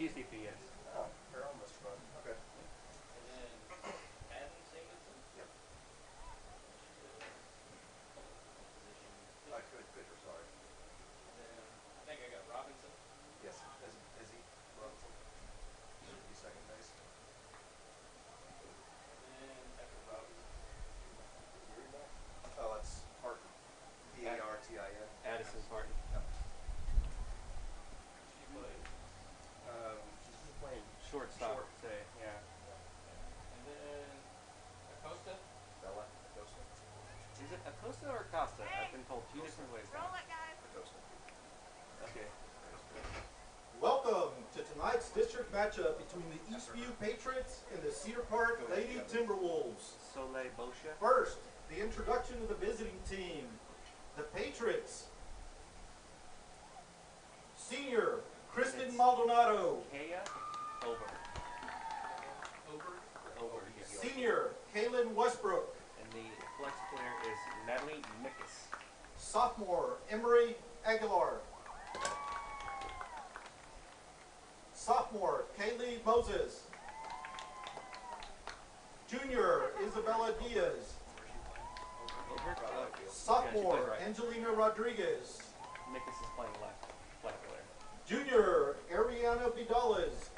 TCP, yes. Oh, they're almost run. Okay. And then Adam Singleton. Yep. Position. Pitcher, sorry. And then I think I got Robinson. Yes, Izzy Robinson. Should be second base. And after Robinson. Oh, that's Harton. P-A-R-T-I-N. Addison Parton. Yep. She played. She's playing shortstop. Short. Say, yeah. And then Acosta. Bella Acosta. Is it Acosta or Acosta? I've been told two different ways. Roll it, guys. Acosta. Okay. Welcome to tonight's district matchup between the Eastview Patriots and the Cedar Park Lady Timberwolves. Soleil Boscia. First, the introduction of the visiting team. The Patriots. Senior, Kristen Maldonado. Kaya over. Over, yes. Senior, Kaylin Westbrook. And the flex player is Natalie Mickus. Sophomore, Emery Aguilar. Sophomore, Kaylee Moses. Junior, Isabella Diaz. Over. Sophomore, Yeah, right. Angelina Rodriguez. Mickus is playing left. Flex player. Junior, Ariana Vidales.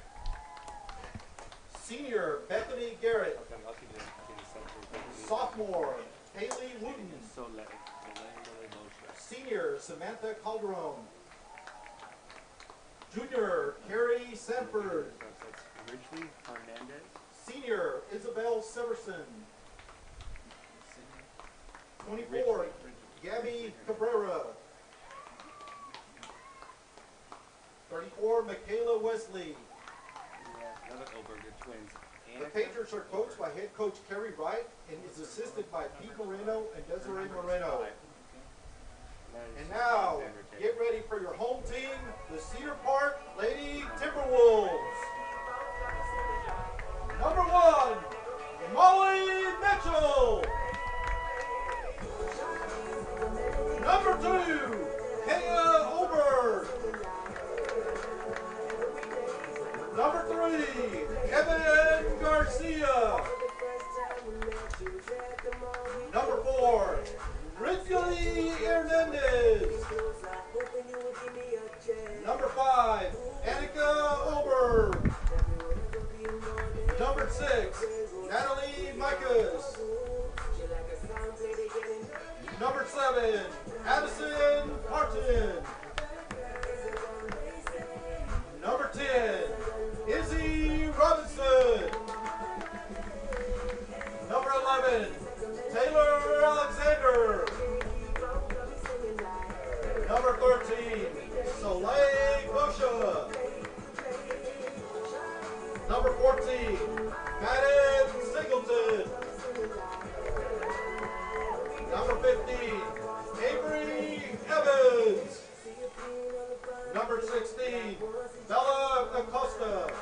Senior, Bethany Garrett. Okay, I'll keep it in. Sophomore, Haley Wooten. Soleil Boscia. Senior, Samantha Calderon. Junior, Carrie Sanford. That's Ridgely Hernandez. Senior, Isabel Severson. 24, Gabby Cabrera. 34, Michaela Wesley. Yeah, another over. Good twins. The Patriots are coached by head coach Kerry Wright and is assisted by Pete Moreno and Desiree Moreno. And now, get ready for your home team, the Cedar Park Lady Timberwolves. Number 1, Molly Mitchell. Number 2, Kaya Oberg. Number 3, Kevin Garcia. Number 4, Ridgely Hernandez. Number 5, Annika Oberg. Number 6, Natalie Mickus. Number 7, Addison Parton. Number 10, Izzy Robinson. Number 11, Taylor Alexander. Number 13, Soleil Boscia. Number 14, Madden Singleton. Number 15, Avery Evans. Number 16, Bella Acosta.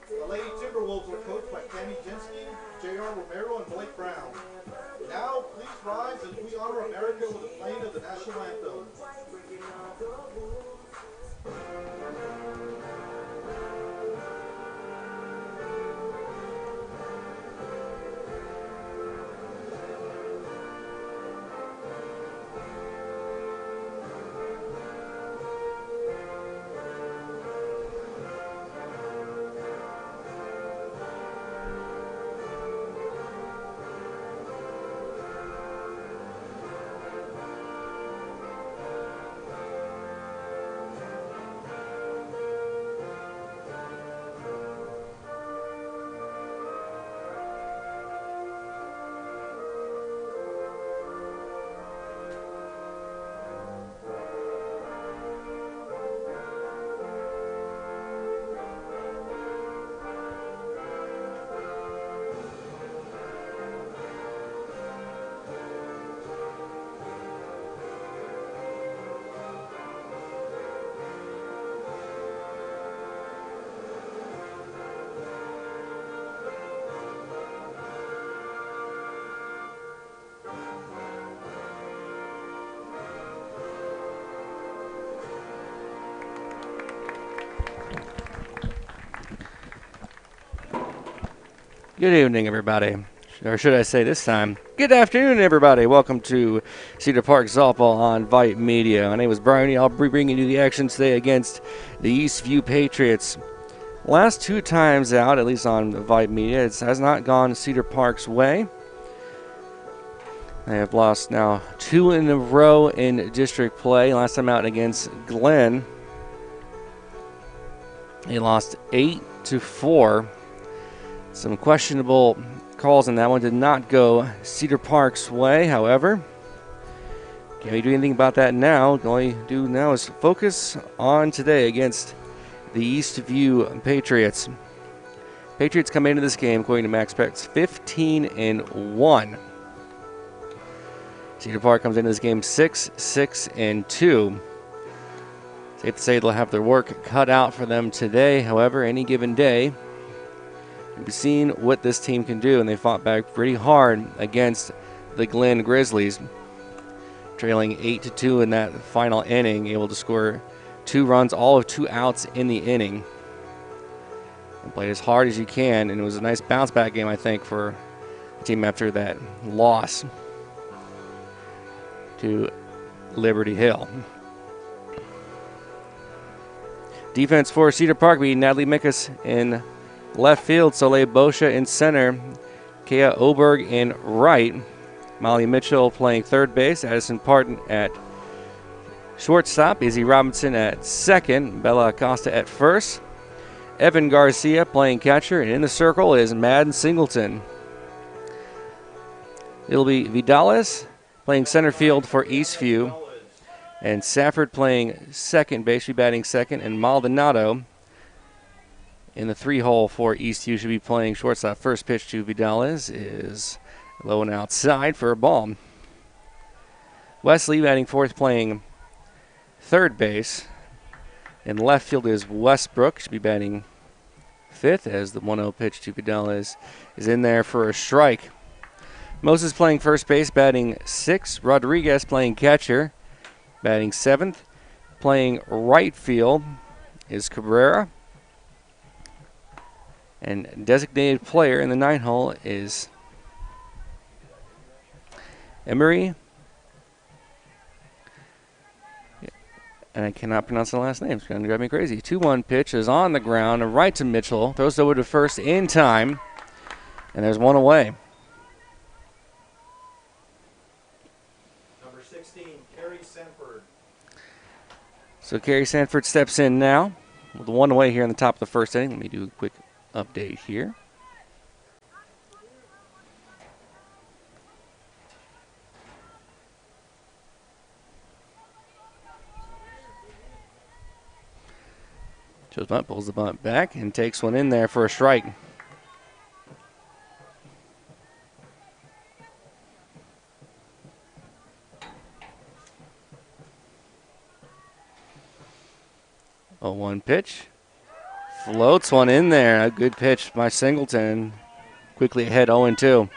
The Lady Timberwolves were coached by Tammy Jensky, J.R. Romero, and Blake Brown. Now, please rise as we honor America with the playing of the national anthem. Good evening, everybody. Or should I say this time, good afternoon, everybody. Welcome to Cedar Park Softball on Vype Media. My name is Brian. I'll be bringing you the action today against the Eastview Patriots. Last 2 times out, at least on Vype Media, it has not gone Cedar Park's way. They have lost now 2 in a row in district play. Last time out against Glenn, they lost 8-4. Some questionable calls in that one did not go Cedar Park's way, however. Can't really do anything about that now. All you do now is focus on today against the Eastview Patriots. Patriots come into this game, according to Max Specs, 15-1. Cedar Park comes into this game 6-2. Safe to say they'll have their work cut out for them today. However, any given day, we've seen what this team can do, and they fought back pretty hard against the Glen Grizzlies, trailing 8-2 in that final inning, able to score 2 runs, all of 2 outs in the inning. And played as hard as you can, and it was a nice bounce-back game, I think, for the team after that loss to Liberty Hill. Defense for Cedar Park beat Natalie Mickus in left field, Soleil Boscia in center, Kea Oberg in right, Molly Mitchell playing third base, Addison Parton at shortstop, Izzy Robinson at second, Bella Acosta at first, Evan Garcia playing catcher, and in the circle is Madden Singleton. It'll be Vidales playing center field for Eastview, and Safford playing second base, she'll be batting second, and Maldonado in the 3-hole for Eastview should be playing shortstop. First pitch to Vidales is low and outside for a ball. Wesley batting fourth, playing third base. In left field is Westbrook, should be batting fifth, as the 1-0 pitch to Vidales is in there for a strike. Moses playing first base, batting sixth. Rodriguez playing catcher, batting seventh. Playing right field is Cabrera. And designated player in the 9-hole is Emery. And I cannot pronounce the last name. It's going to drive me crazy. 2-1 pitch is on the ground, right to Mitchell. Throws it over to first in time. And there's one away. Number 16, Carrie Sanford. So Carrie Sanford steps in now with 1 away here in the top of the first inning. Let me do a quick update here. Joe's bunt, pulls the bunt back and takes one in there for a strike. A 1 pitch. Floats one in there. A good pitch by Singleton. Quickly ahead 0-2.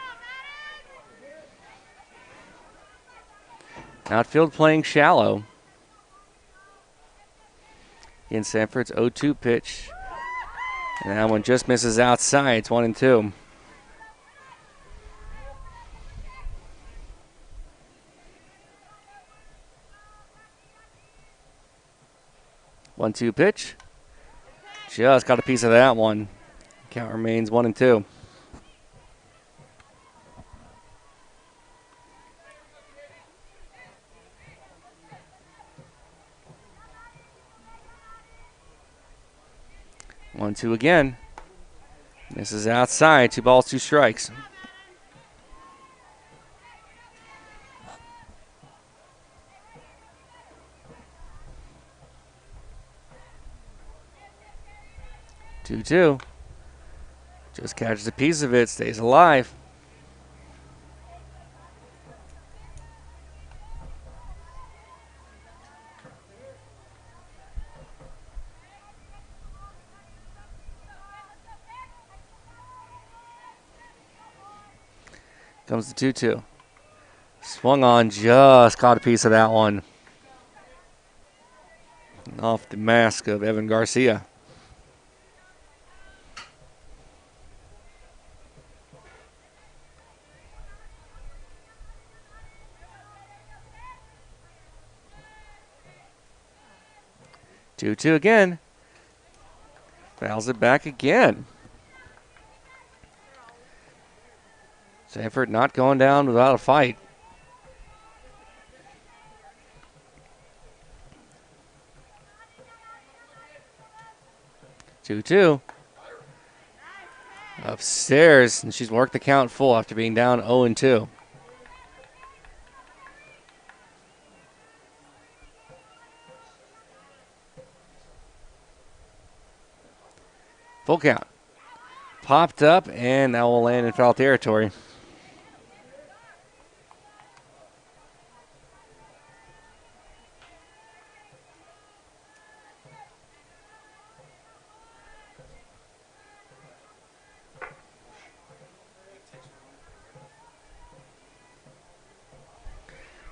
Outfield playing shallow. In Sanford's 0-2 pitch. And that one just misses outside. It's 1-2. One-two pitch. Just got a piece of that one. Count remains 1-2. 1-2 again. This is outside. 2 balls, 2 strikes. Two. Just catches a piece of it, stays alive. Comes the 2-2. Swung on, just caught a piece of that one. Off the mask of Evan Garcia. 2-2 again. Fouls it back again. Sanford not going down without a fight. Two. Upstairs, and she's worked the count full after being down 0-2. Full count. Popped up, and that will land in foul territory.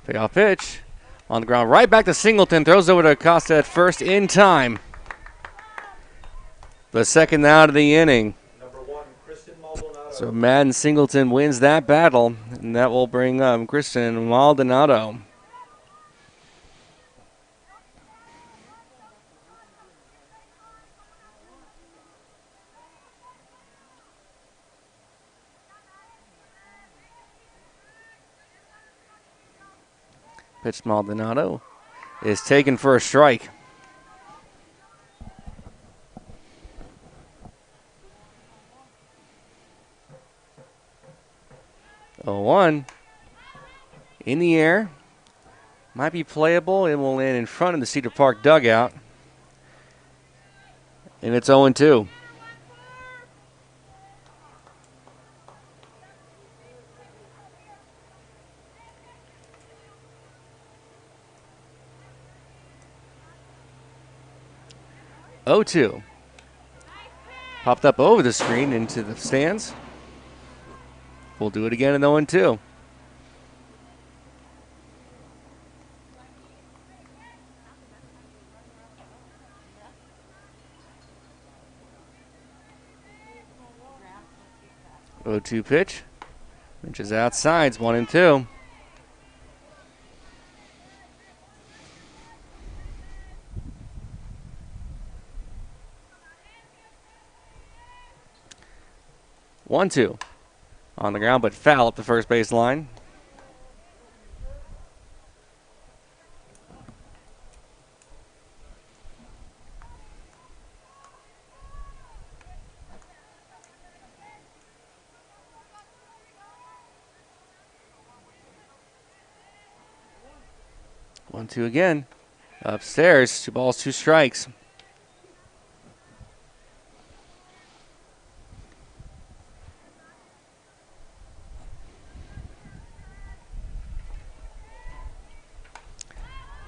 Payoff pitch on the ground. Right back to Singleton. Throws over to Acosta at first in time. The second out of the inning. Number 1, Kristen Maldonado. So Madden Singleton wins that battle, and that will bring up Kristen Maldonado. Pitch Maldonado is taken for a strike. Oh, 1 in the air. Might be playable. It will land in front of the Cedar Park dugout. And it's 0-2. Popped up over the screen into the stands. We'll do it again in 0-2. Oh, 2 pitch, which is outside. It's 1-2. One-two on the ground, but foul up the first base line. One-two again. Upstairs, 2 balls, 2 strikes.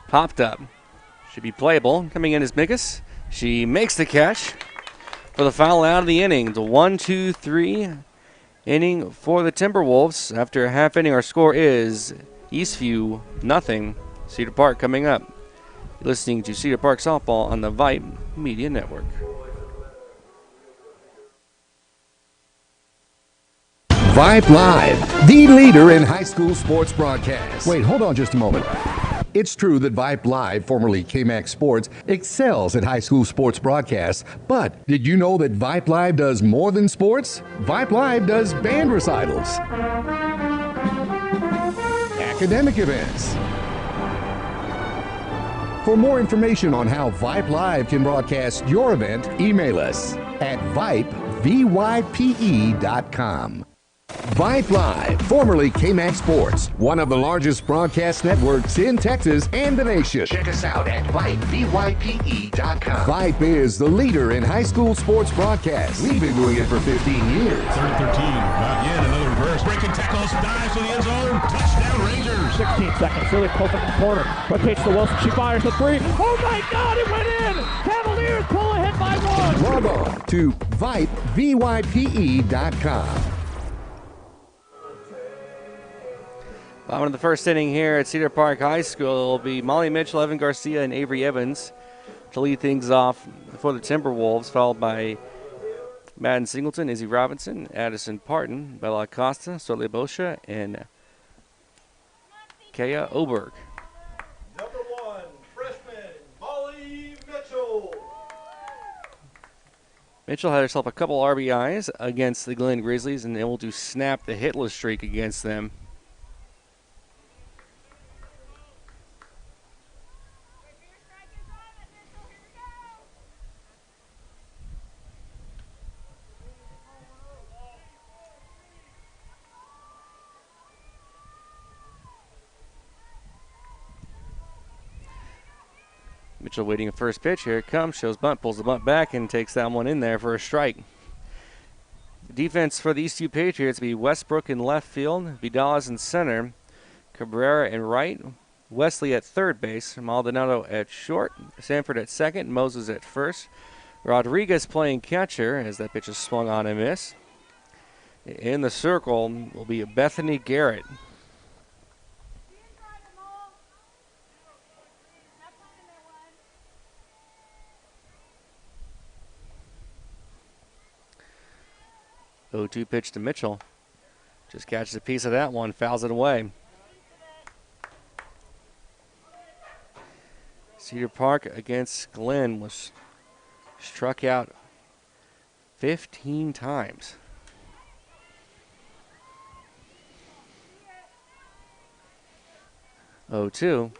Popped up. Should be playable. Coming in is Mikas. She makes the catch for the foul out of the inning. It's a 1-2-3 inning for the Timberwolves. After a half inning, our score is Eastview 0. Cedar Park coming up. You're listening to Cedar Park Softball on the Vype Media Network. Vype Live, the leader in high school sports broadcasts. Wait, hold on just a moment. It's true that Vype Live, formerly KMAX Sports, excels at high school sports broadcasts, but did you know that Vype Live does more than sports? Vype Live does band recitals, academic events. For more information on how Vype Live can broadcast your event, email us at vype.com. Vype Live, formerly KMAX Sports, one of the largest broadcast networks in Texas and the nation. Check us out at vype.com. Vype is the leader in high school sports broadcasts. We've been doing it for 15 years. Third 13, not yet, another reverse. Breaking tackles, dives to the end zone. Touchdown Rangers. 16 seconds, really close up the corner. Rotates to Wilson, she fires the 3. Oh my God, it went in! Cavaliers pull ahead by 1. Log on to vype.com. Bottom of the first inning here at Cedar Park High School. It will be Molly Mitchell, Evan Garcia, and Avery Evans to lead things off for the Timberwolves, followed by Madden Singleton, Izzy Robinson, Addison Parton, Bella Acosta, Sotle Boscia, and Kaya Oberg. Number 1, freshman, Molly Mitchell. Mitchell had herself a couple RBIs against the Glen Grizzlies and able to snap the hitless streak against them. Mitchell waiting for first pitch. Here it comes. Shows bunt. Pulls the bunt back and takes that one in there for a strike. Defense for the Eastview Patriots will be Westbrook in left field, Vidales in center, Cabrera in right, Wesley at third base, Maldonado at short, Sanford at second, Moses at first. Rodriguez playing catcher as that pitch is swung on and miss. In the circle will be Bethany Garrett. Oh, 0-2 pitch to Mitchell. Just catches a piece of that one, fouls it away. Cedar Park against Glen was struck out 15 times. 0-2.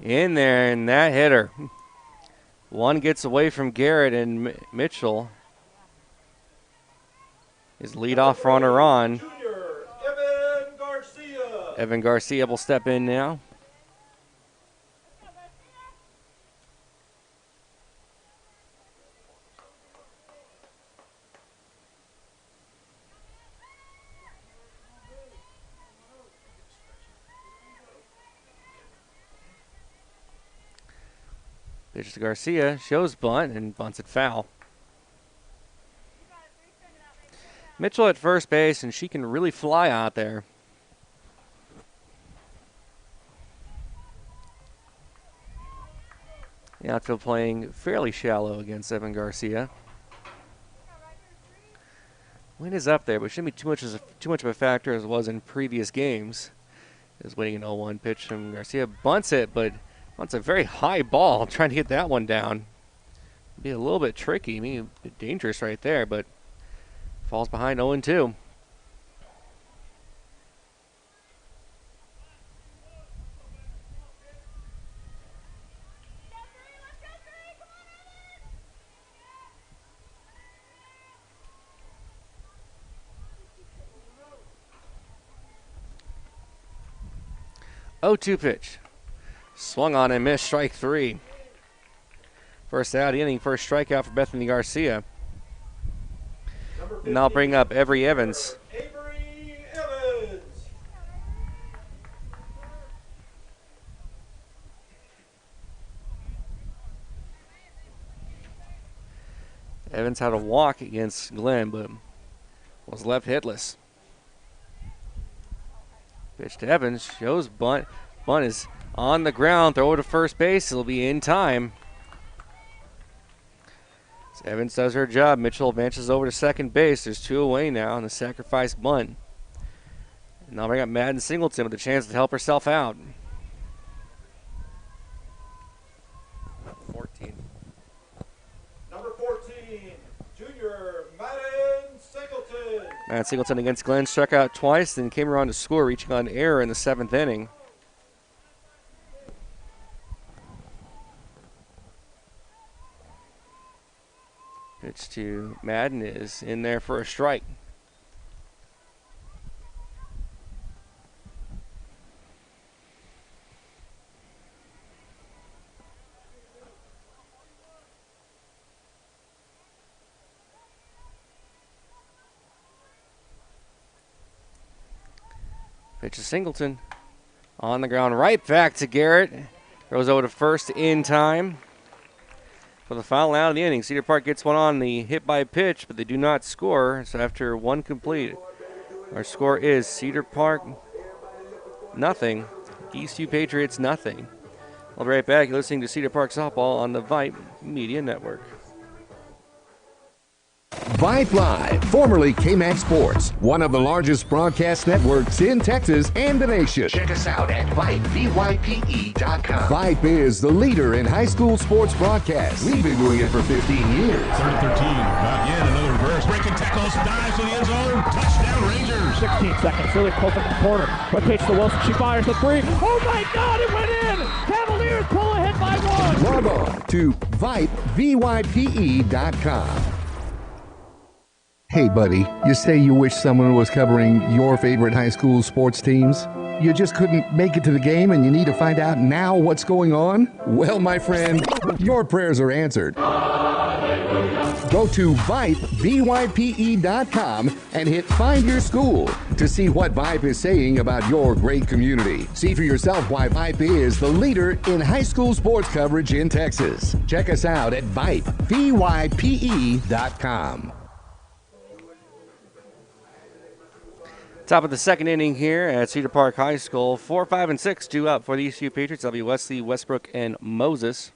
In there, and that hitter. One gets away from Garrett, and Mitchell, his leadoff runner on. Junior, Evan Garcia. Evan Garcia will step in now. Pitch to Garcia, shows bunt, and bunts it foul. Mitchell at first base, and she can really fly out there. The outfield playing fairly shallow against Evan Garcia. Wind is up there, but shouldn't be too much of a factor as it was in previous games. Is waiting an 0-1 pitch from Garcia. Bunts it, but bunts a very high ball. Trying to get that one down. Be a little bit tricky, maybe a bit dangerous right there, but falls behind 0-2. Pitch. Swung on and missed, strike three. First out of the inning, first strikeout for Bethany Garcia. And I'll bring up Avery Evans. Avery Evans. Evans had a walk against Glenn, but was left hitless. Pitch to Evans, shows bunt. Bunt is on the ground, throw it to first base, it'll be in time. So Evans does her job. Mitchell advances over to second base. There's two away now on the sacrifice bunt. And I'll bring up Madden Singleton with a chance to help herself out. 14. Number 14, Junior Madden Singleton. Madden Singleton against Glenn struck out twice, then came around to score, reaching on error in the seventh inning. Pitch to Madden is in there for a strike. Pitch to Singleton. On the ground, right back to Garrett. Goes over to first in time. For the final out of the inning, Cedar Park gets one on the hit by pitch, but they do not score. So after one complete, our score is Cedar Park nothing, Eastview Patriots nothing. I'll be right back. You're listening to Cedar Park Softball on the Vype Media Network. Vype Live, formerly KMAX Sports, one of the largest broadcast networks in Texas and the nation. Check us out at Vype, VYPE.com. Vype is the leader in high school sports broadcasts. We've been doing it for 15 years. Third and 13. Not yet. reverse. Breaking tackles, dives to the end zone. Touchdown, Rangers. 16 seconds. Lily pulls from the corner. Rotates to Wilson. She fires the three. Oh my God, it went in! Cavaliers pull ahead by 1. Log on to Vype, VYPE.com. Hey, buddy, you say you wish someone was covering your favorite high school sports teams? You just couldn't make it to the game and you need to find out now what's going on? Well, my friend, your prayers are answered. Go to Vype, VYPE.com and hit Find Your School to see what Vype is saying about your great community. See for yourself why Vype is the leader in high school sports coverage in Texas. Check us out at Vype, VYPE.com. Top of the second inning here at Cedar Park High School. 4, 5, and 6 due up for the ECU Patriots. That'll be Wesley, Westbrook, and Moses.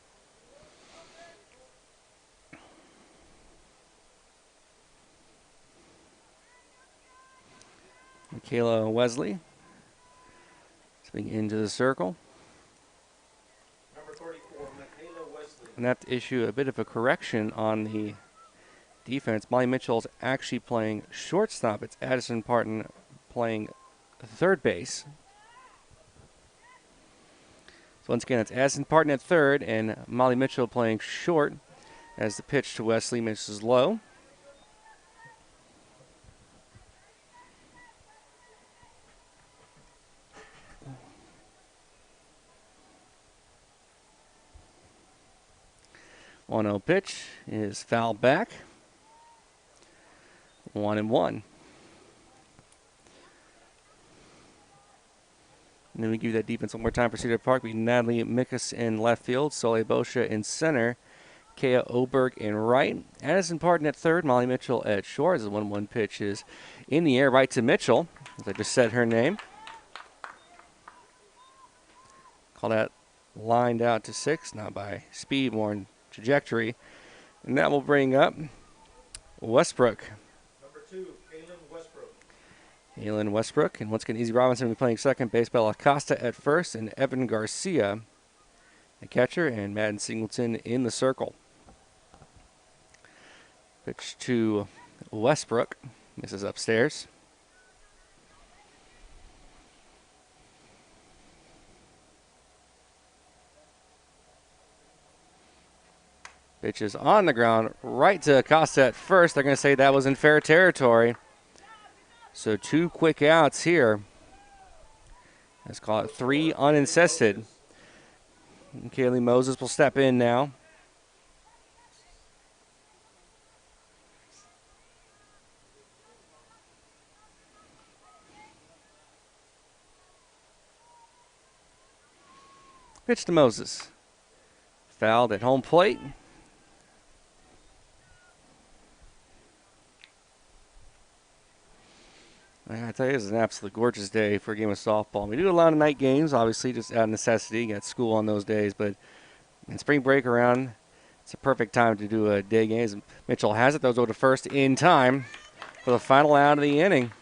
Michaela Wesley swing into the circle. Number 34, Michaela Wesley. And I have to issue a bit of a correction on the defense. Molly Mitchell's actually playing shortstop. It's Addison Parton playing third base. So once again, it's Addison Parton at third and Molly Mitchell playing short as the pitch to Wesley misses low. One 0 pitch is foul back. 1-1. And then we give you that defense one more time for Cedar Park. We Natalie Mikus in left field, Soleil Boscia in center, Kea Oberg in right, Addison Parton at third, Molly Mitchell at short as the 1-1 pitch is in the air right to Mitchell, as I just said her name. Call that lined out to 6, not by speed, more in trajectory. And that will bring up Westbrook. Number 2, Kaylin Westbrook. Aylin Westbrook, and once again, Easy Robinson will be playing second base, Bella Acosta at first, and Evan Garcia at catcher, and Madden Singleton in the circle. Pitch to Westbrook, misses upstairs. Pitch is on the ground, right to Acosta at first. They're going to say that was in fair territory. So 2 quick outs here. Let's call it 3 uninsisted. And Kaylee Moses will step in now. Pitch to Moses. Fouled at home plate. I gotta tell you, it's an absolutely gorgeous day for a game of softball. We do a lot of night games, obviously, just out of necessity. You got school on those days, but in spring break around, it's a perfect time to do a day game. Mitchell has it. Those go to first in time for the final out of the inning.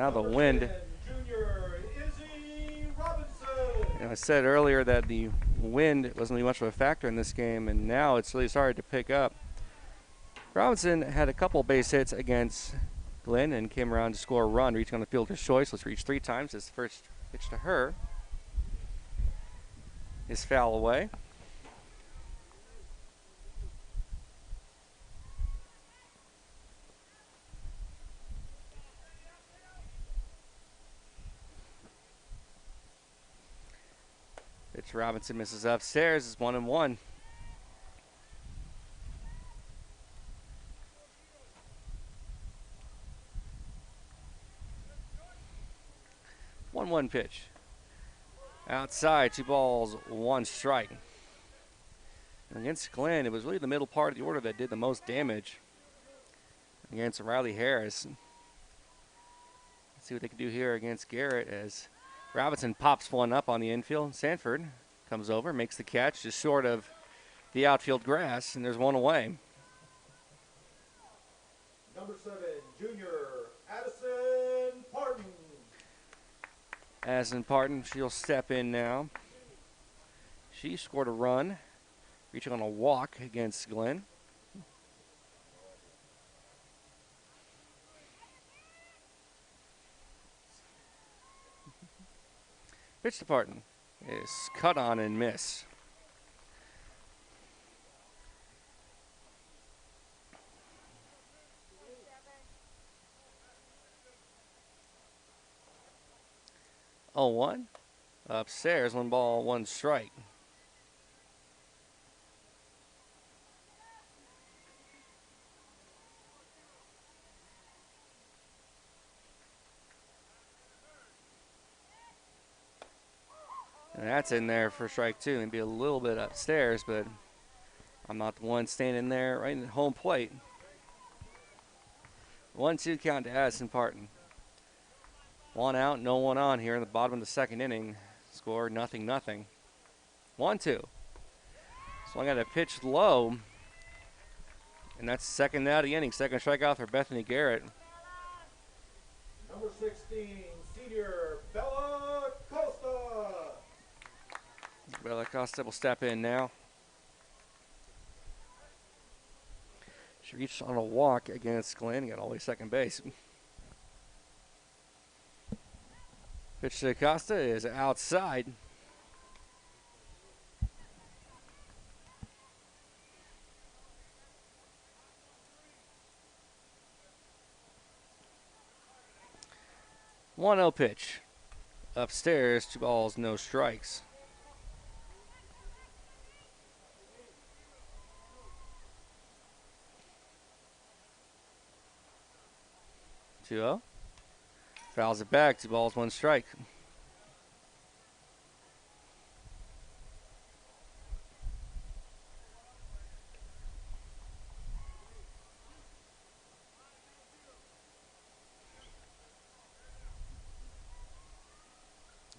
Now the wind. Junior Izzy Robinson. I said earlier that the wind wasn't really much of a factor in this game, and now it's really started to pick up. Robinson had a couple base hits against Glenn and came around to score a run, reaching on the fielder's choice. Let's reach 3 times. His first pitch to her is foul away. Pitch Robinson misses upstairs. Is 1-1. One pitch. Outside, 2 balls, 1 strike. And against Glenn, it was really the middle part of the order that did the most damage against Riley Harris. Let's see what they can do here against Garrett as Robinson pops one up on the infield. Sanford comes over, makes the catch just short of the outfield grass, and there's 1 away. Number 7, Junior Addison Parton. Addison Parton, she'll step in now. She scored a run, reaching on a walk against Glenn. Pitch to Parton is cut on and miss. Oh, 1 upstairs, 1 ball, 1 strike. And that's in there for strike 2. Maybe a little bit upstairs, but I'm not the one standing there right in home plate. 1-2 count to Addison Parton. 1 out, no 1 on here in the bottom of the 2nd inning. Score 0-0. 1-2. Swung at a pitch low. And that's 2nd out of the inning. 2nd strikeout for Bethany Garrett. Number 16, Senior Bella Costa. Bella Costa will step in now. She reached on a walk against Glenn. Got all the way to 2nd base. Pitch to Costa is outside. One 0 pitch. Upstairs, 2 balls, no strikes. Two 0. Fouls it back, 2 balls, 1 strike.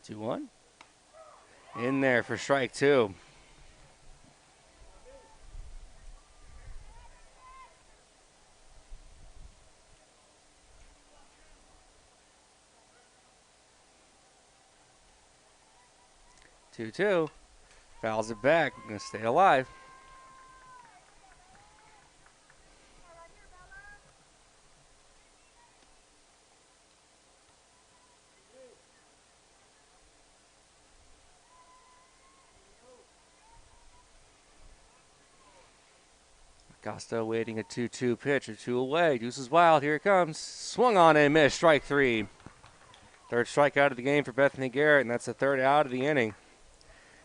Two 1. In there for strike 2. Two. Fouls it back. Gonna stay alive. Costa waiting a 2-2 pitch, a 2 away. Deuces wild. Here it comes. Swung on and missed. Strike 3. 3rd strikeout of the game for Bethany Garrett, and that's the 3rd out of the inning.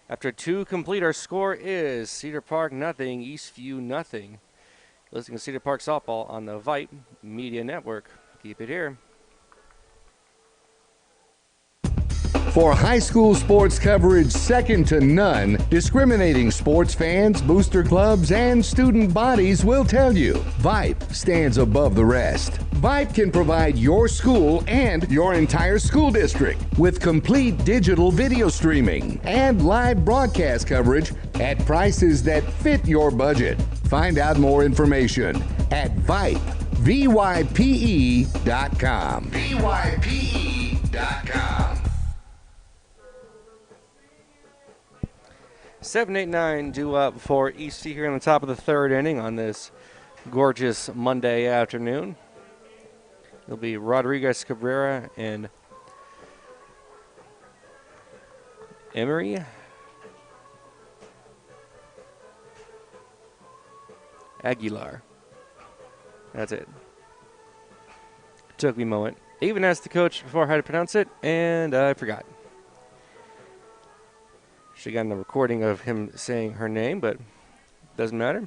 After 2 complete, our score is Cedar Park 0, Eastview 0. Listening to Cedar Park Softball on the Vype Media Network. Keep it here. For high school sports coverage second to none, discriminating sports fans, booster clubs, and student bodies will tell you Vype stands above the rest. Vype can provide your school and your entire school district with complete digital video streaming and live broadcast coverage at prices that fit your budget. Find out more information at Vype, VYPE.com. VYPE.com. 7-8-9 due up for Eastview here on the top of the third inning on this gorgeous Monday afternoon. It'll be Rodriguez Cabrera and Emery Aguilar. That's it. Took me a moment. Even asked the coach before how to pronounce it, and I forgot. She got a recording of him saying her name, but doesn't matter.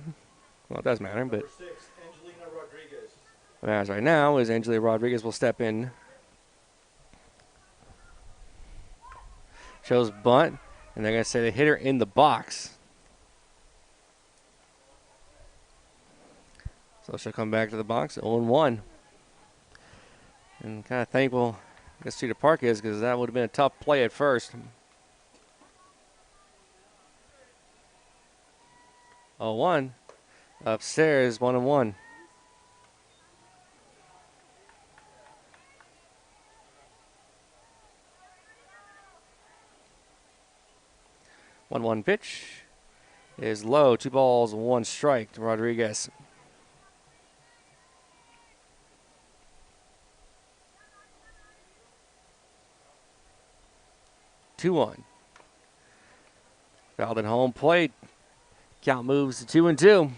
Well, it does matter, but Number 6, Angelina Rodriguez. what matters right now is Angelina Rodriguez will step in. Shows bunt, and they're going to say they hit her in the box. So she'll come back to the box, 0-1. And kind of thankful, I guess Cedar Park is, because that would have been a tough play at first. 0-1. Upstairs, 1-1. One pitch is low. 2 balls, 1 strike to Rodriguez. Two one. Fouled at home plate. Count moves to 2-2.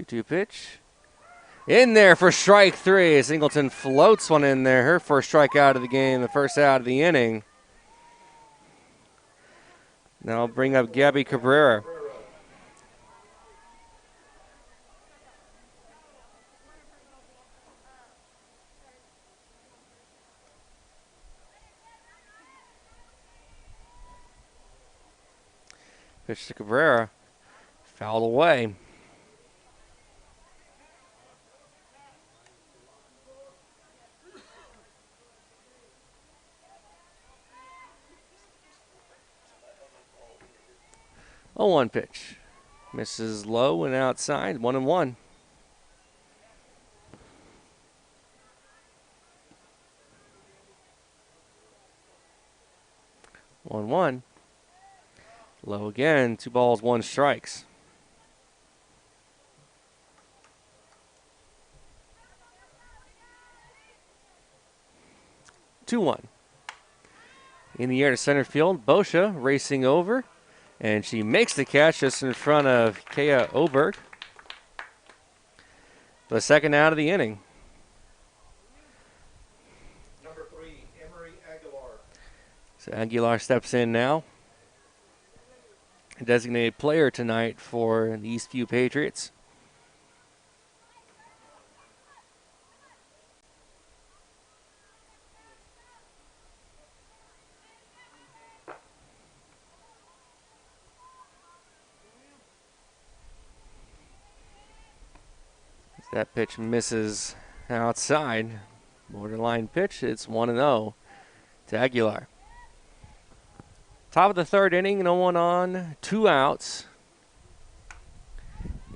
Two pitch. In there for strike 3. Singleton floats one in there. Her first strikeout of the game, the first out of the inning. Now I'll bring up Gabby Cabrera. Pitch to Cabrera. Fouled away. A 1 pitch. Misses low and outside. 1-1. 1-1. Low again. 2 balls, 1 strikes. Two one. In the air to center field. Boscia racing over. And she makes the catch just in front of Kea Oberg. The second out of the inning. Number 3, Emery Aguilar. So Aguilar steps in now. A designated player tonight for the Eastview Patriots. That pitch misses outside. Borderline pitch. It's 1-0 to Aguilar. Top of the third inning, no one on, 2 outs.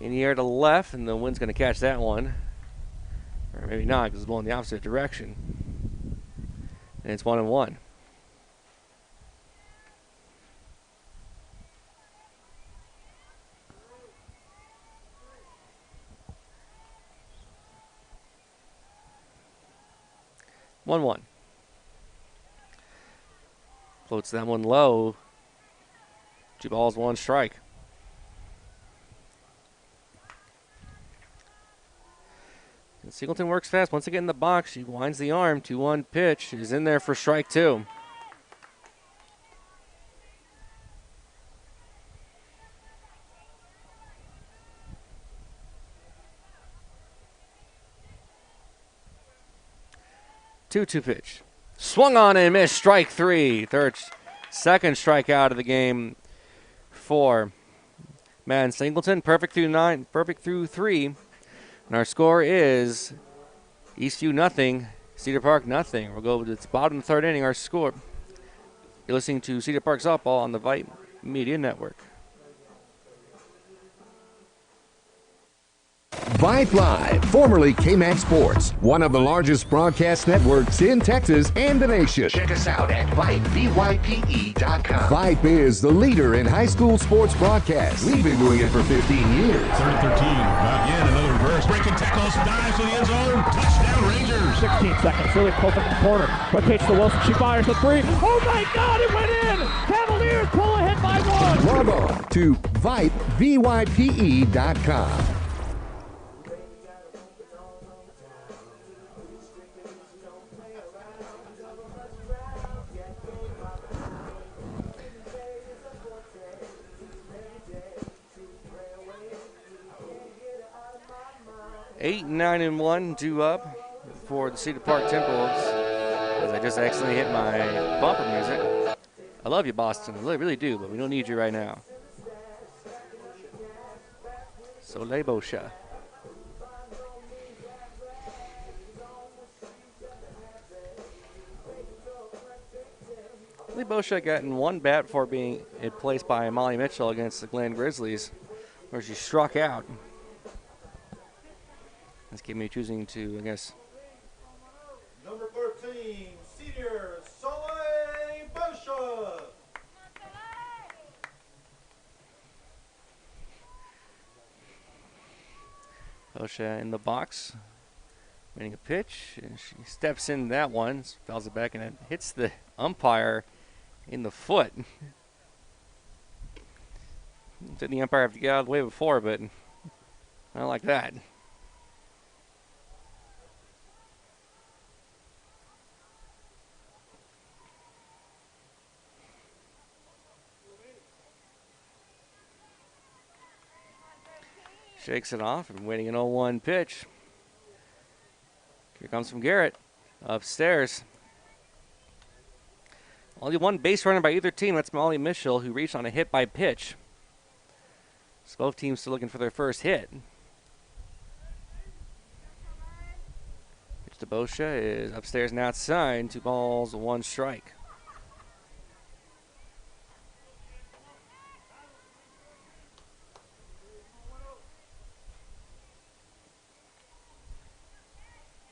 In the air to left, and the wind's going to catch that one. Or maybe not, because it's blowing the opposite direction. And it's 1-1. One. Floats that one low. 2 balls, 1 strike. And Singleton works fast. Once again in the box, she winds the arm. 2-1 pitch is in there for strike 2. Two pitch. Swung on and missed. Strike 3. Second strikeout of the game for Madden Singleton. Perfect through 3. And our score is Eastview 0, Cedar Park, nothing. We'll go to the bottom of the third inning, our score. You're listening to Cedar Park Softball on the Vype Media Network. Vype Live, formerly KMAX Sports, one of the largest broadcast networks in Texas and the nation. Check us out at Vype, VYPE.com. Vype is the leader in high school sports broadcasts. We've been doing it for 15 years. Third and 13. Again, another reverse. Breaking tackles. Dives to the end zone. Touchdown, Rangers. 16 seconds. Lily pulls from the corner. Rotates to Wilson. She fires the three. Oh my God, it went in! Cavaliers pull ahead by 1. Log on to Vype, VYPE.com. Eight, 9, and 1 due up for the Cedar Park Timberwolves. As I just accidentally hit my bumper music. I love you, Boston. I really do, but we don't need you right now. Soleil Bosha. Soleil Bosha got in one bat before being placed by Molly Mitchell against the Glen Grizzlies, where she struck out. This gave me choosing to, I guess. Number 13, senior Soleil Bosha. Bosha in the box, waiting a pitch, and she steps in that one, fouls it back, and it hits the umpire in the foot. Didn't the umpire have to get out of the way before, but not like that. Shakes it off and waiting an 0-1 pitch. Here comes from Garrett upstairs. Only one base runner by either team. That's Molly Mitchell, who reached on a hit by pitch. So both teams still looking for their first hit. Pitch to Bosha is upstairs and outside. 2 balls, 1 strike.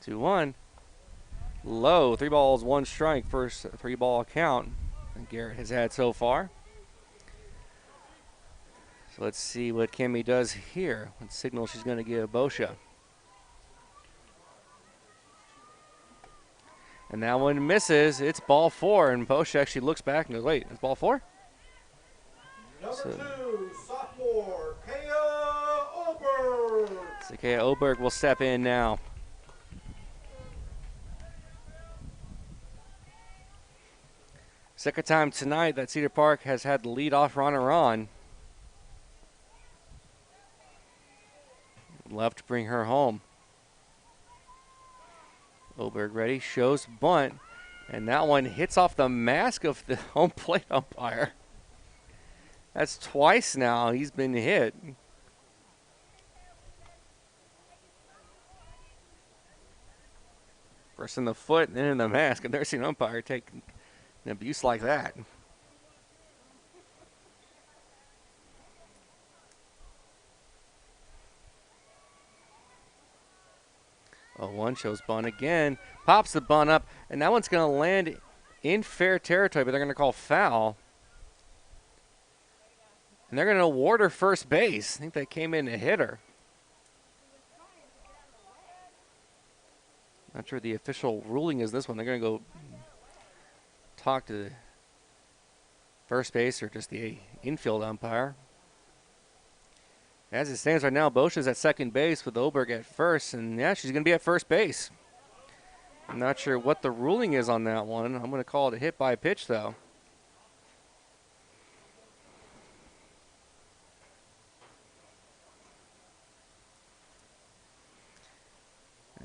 Two, 1. Low. 3 balls, 1 strike. First 3-ball count that Garrett has had so far. So let's see what Kimmy does here. What signal she's going to give Bosha. And that one misses. It's ball 4. And Bosha actually looks back and goes, wait, it's ball 4? Number 2, sophomore Kaya Oberg. So Kaya Oberg will step in now. Second time tonight that Cedar Park has had the leadoff runner on. Left to bring her home. Oberg ready, shows bunt, and that one hits off the mask of the home plate umpire. That's twice now he's been hit. First in the foot and then in the mask. I've never seen an umpire take an abuse like that. Oh, 1 shows bunt again. Pops the bunt up, and that one's going to land in fair territory, but they're going to call foul. And they're going to award her first base. I think they came in to hit her. Not sure the official ruling is this one. They're going to go talk to the first base or just the infield umpire. As it stands right now, Bosha's at second base with Oberg at first, and yeah, she's going to be at first base. I'm not sure what the ruling is on that one. I'm going to call it a hit by pitch, though.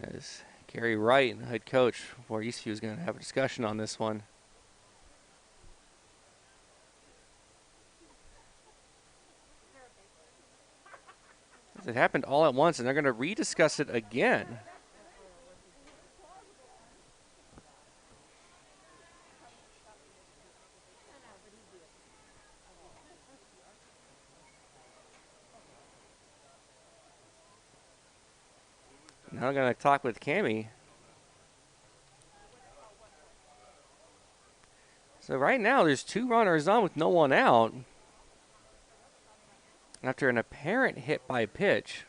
As Gary Wright, head coach for Eastview, is going to have a discussion on this one. It happened all at once, and they're going to rediscuss it again. I'm going to talk with Cammie. So right now there's 2 runners on with no one out after an apparent hit by pitch.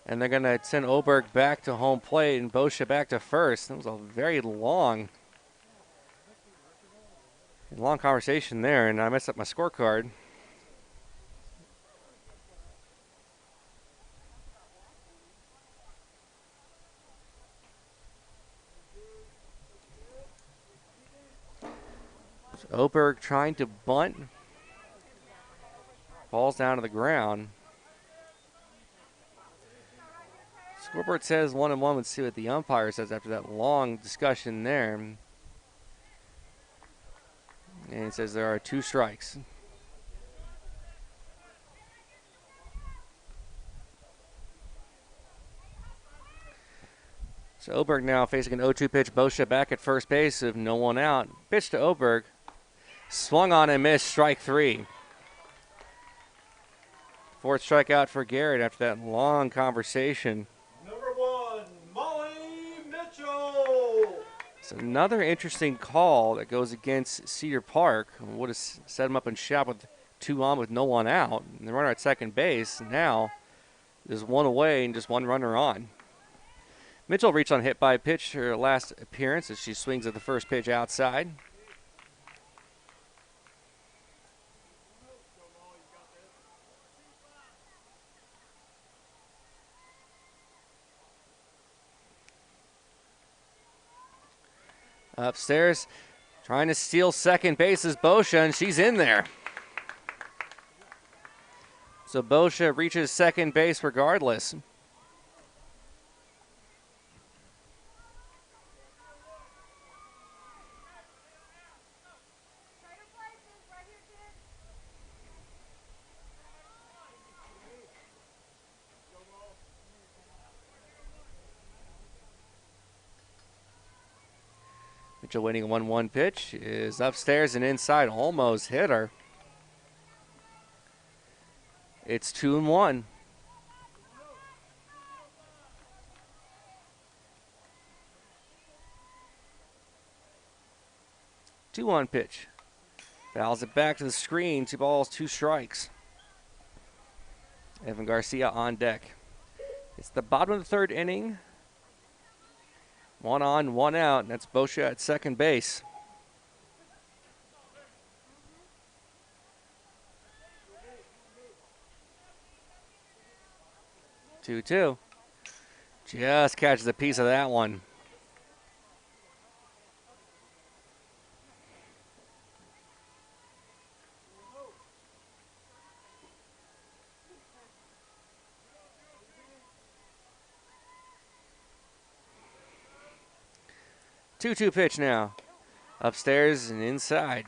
And they're going to send Oberg back to home plate and Boscia back to first. That was a very long conversation there, and I messed up my scorecard. So Oberg trying to bunt. Ball's down to the ground. Scoreboard says 1-1. Let's see what the umpire says after that long discussion there. And it says there are 2 strikes. So Oberg now facing an 0-2 pitch. Boscia back at first base with no one out. Pitch to Oberg. Swung on and missed. Strike 3. 4th strikeout for Garrett after that long conversation. Number 1, Molly Mitchell. It's another interesting call that goes against Cedar Park. Would have set him up in shop with 2 on with no one out. And the runner at second base. Now there's 1 away and just 1 runner on. Mitchell reached on hit by pitch her last appearance as she swings at the first pitch outside. Upstairs, trying to steal second base is Boscia, and she's in there. So Boscia reaches second base regardless. Mitchell waiting a 1-1 pitch is upstairs and inside, almost hit her. It's 2-1. Two-one pitch. Fouls it back to the screen. 2 balls, 2 strikes. Evan Garcia on deck. It's the bottom of the 3rd inning. 1 on, 1 out, and that's Boscia at second base. Two. Just catches a piece of that one. Two pitch now. Upstairs and inside.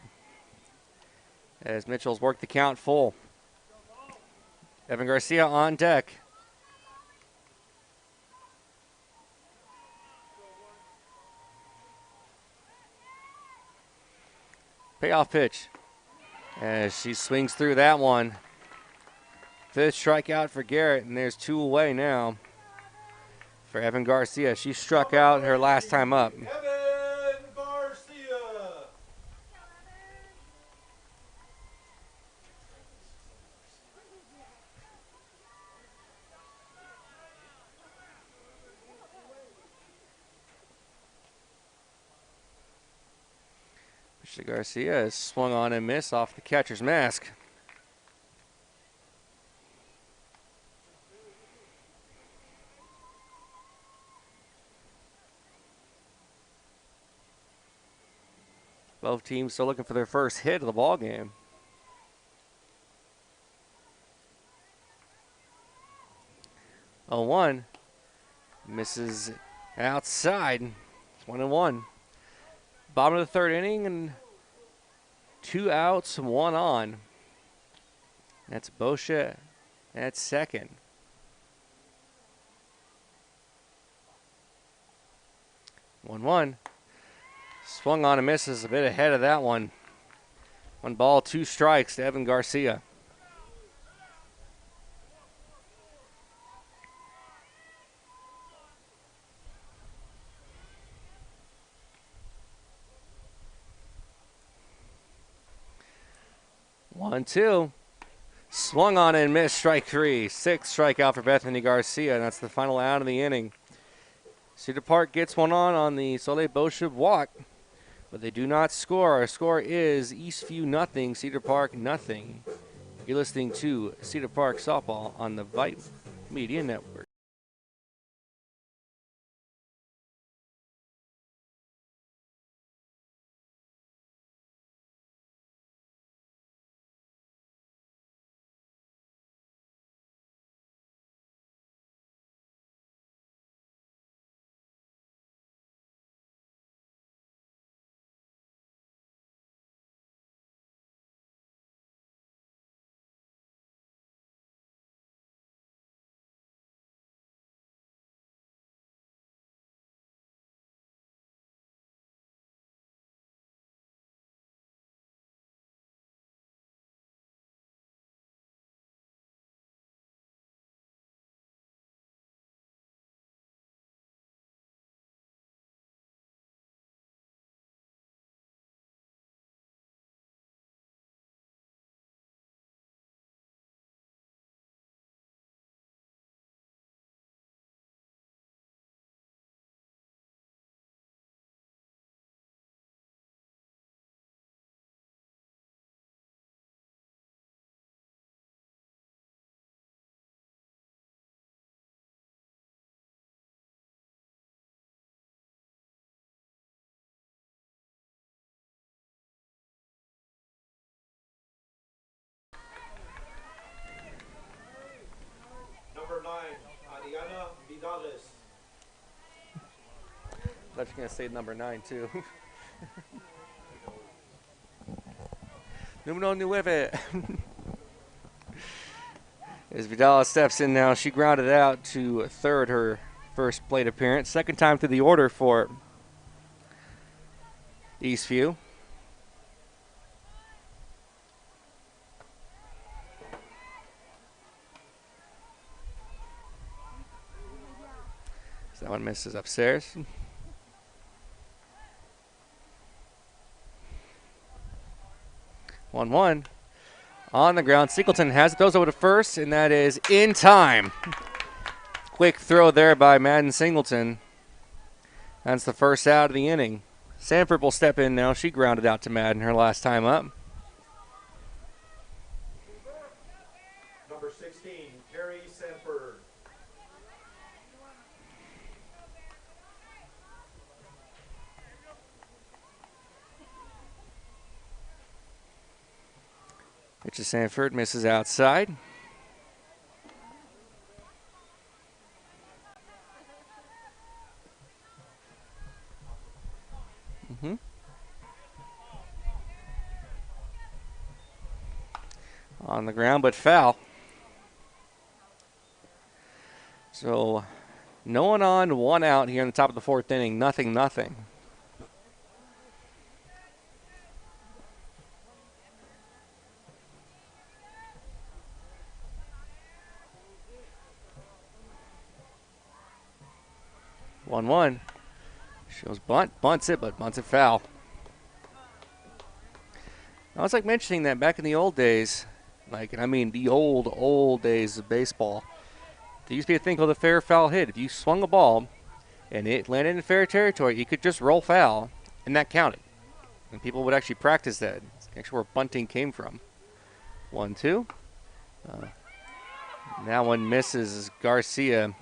As Mitchell's worked the count full. Evan Garcia on deck. Payoff pitch. As she swings through that one. 5th strikeout for Garrett, and there's 2 away now for Evan Garcia. She struck out her last time up. Evan Garcia. Mr. Garcia is swung on and missed off the catcher's mask. Both teams still looking for their first hit of the ball game. Oh, 1 misses outside. It's 1-1. Bottom of the 3rd inning and 2 outs, 1 on. That's Boscia at second. 1-1. Swung on and misses a bit ahead of that one. 1 ball, 2 strikes to Evan Garcia. 1-2. Swung on and missed. Strike 3. 6th strikeout for Bethany Garcia, and that's the final out of the inning. Cedar Park gets one on the Soleil Beauchef walk, but they do not score. Our score is Eastview nothing, Cedar Park nothing. You're listening to Cedar Park Softball on the Vype Media Network. Number 9, Ariana Vidales. I thought you were going to say number 9, too. Numero 9. As Vidal steps in now, she grounded out to third, her first plate appearance. Second time through the order for Eastview. So that one misses upstairs. One. On the ground, Singleton has it, throws over to first, and that is in time. Quick throw there by Madden Singleton. That's the first out of the inning. Sanford will step in now. She grounded out to Madden her last time up. Number 16, Carrie Sanford. Pitch to Sanford, misses outside. On the ground, but foul. So, no one on, one out here in the top of the fourth inning. Nothing. 1-1. Shows bunts it, but bunts it foul. I was like mentioning that back in the old days, and I mean the old days of baseball, there used to be a thing called a fair foul hit. If you swung a ball and it landed in fair territory, you could just roll foul, and that counted. And people would actually practice that. It's actually where bunting came from. 1-2. That one misses Garcia.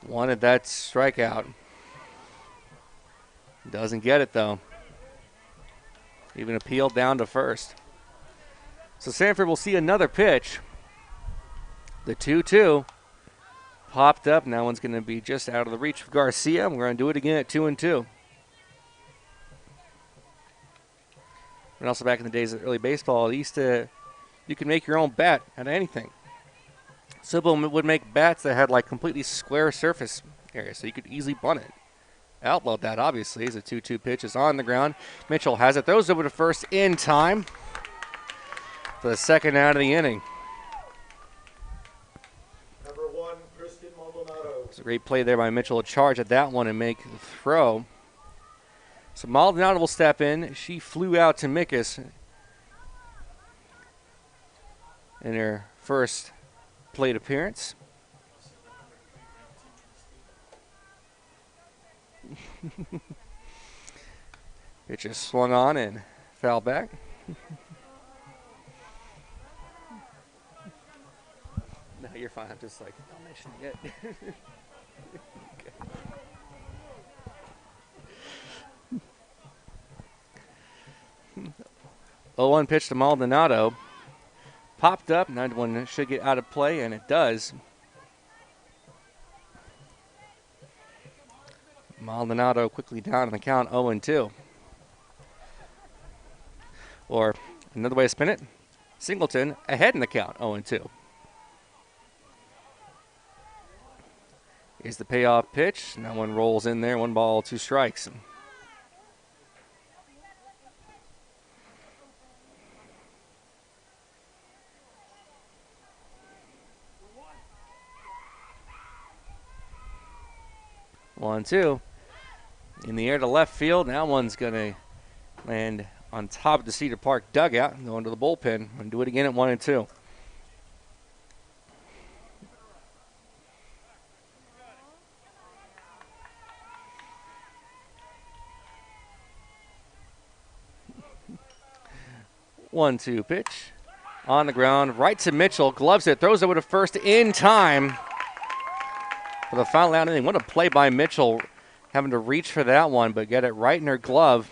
Wanted that strikeout. Doesn't get it, though. Even appealed down to first. So Sanford will see another pitch. The 2-2 popped up. Now one's going to be just out of the reach of Garcia. We're going to do it again at 2-2. And also back in the days of early baseball, you could make your own bat out of anything. Sybil would make bats that had like completely square surface area, so you could easily bunt it. Outlawed that, obviously, as a 2-2 pitch is on the ground. Mitchell has it, throws over to first in time for the second out of the inning. Number 1, Kristen Maldonado. It's a great play there by Mitchell to charge at that one and make the throw. So Maldonado will step in. She flew out to Mickus in her first plate appearance. It just swung on and foul back. No, you're fine. I'm just like, not mentioning it. Okay. 0-1 pitch to Maldonado. Popped up. 9-1 should get out of play, and it does. Maldonado quickly down on the count, 0-2. Or another way to spin it, Singleton ahead in the count, 0-2. Here's the payoff pitch. That one rolls in there, 1 ball, 2 strikes. One, two. In the air to left field. That one's going to land on top of the Cedar Park dugout and go into the bullpen and do it again at 1-2. One-two pitch on the ground, right to Mitchell, gloves it, throws it with a first in time for the final out inning. What a play by Mitchell, having to reach for that one, but get it right in her glove.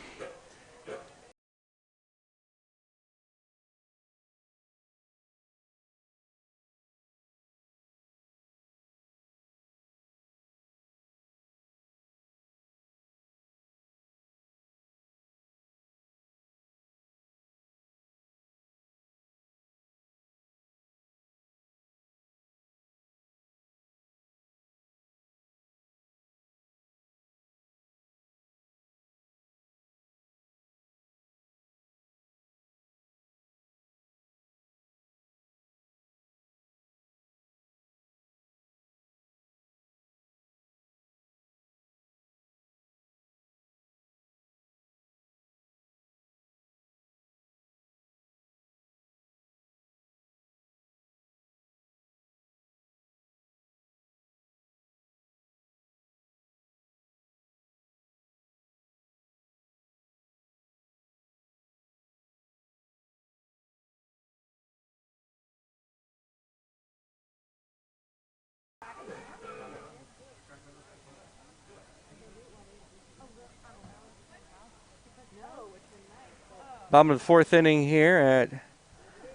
Bottom of the 4th inning here at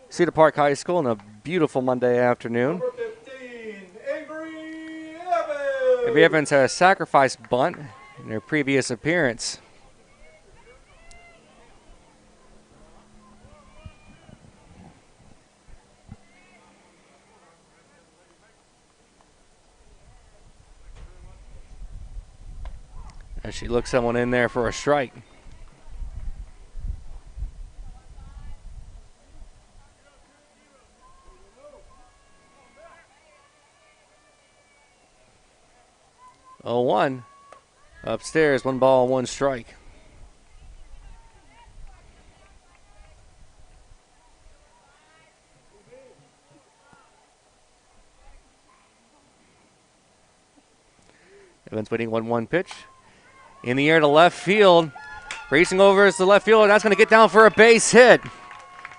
Cedar Park High School on a beautiful Monday afternoon. Number 15, Avery Evans. Avery Evans had a sacrifice bunt in their previous appearance. As she looks someone in there for a strike. Oh, 1 upstairs, 1 ball, 1 strike. Evans waiting 1-1 pitch. In the air to left field. Racing over is the left fielder. That's going to get down for a base hit.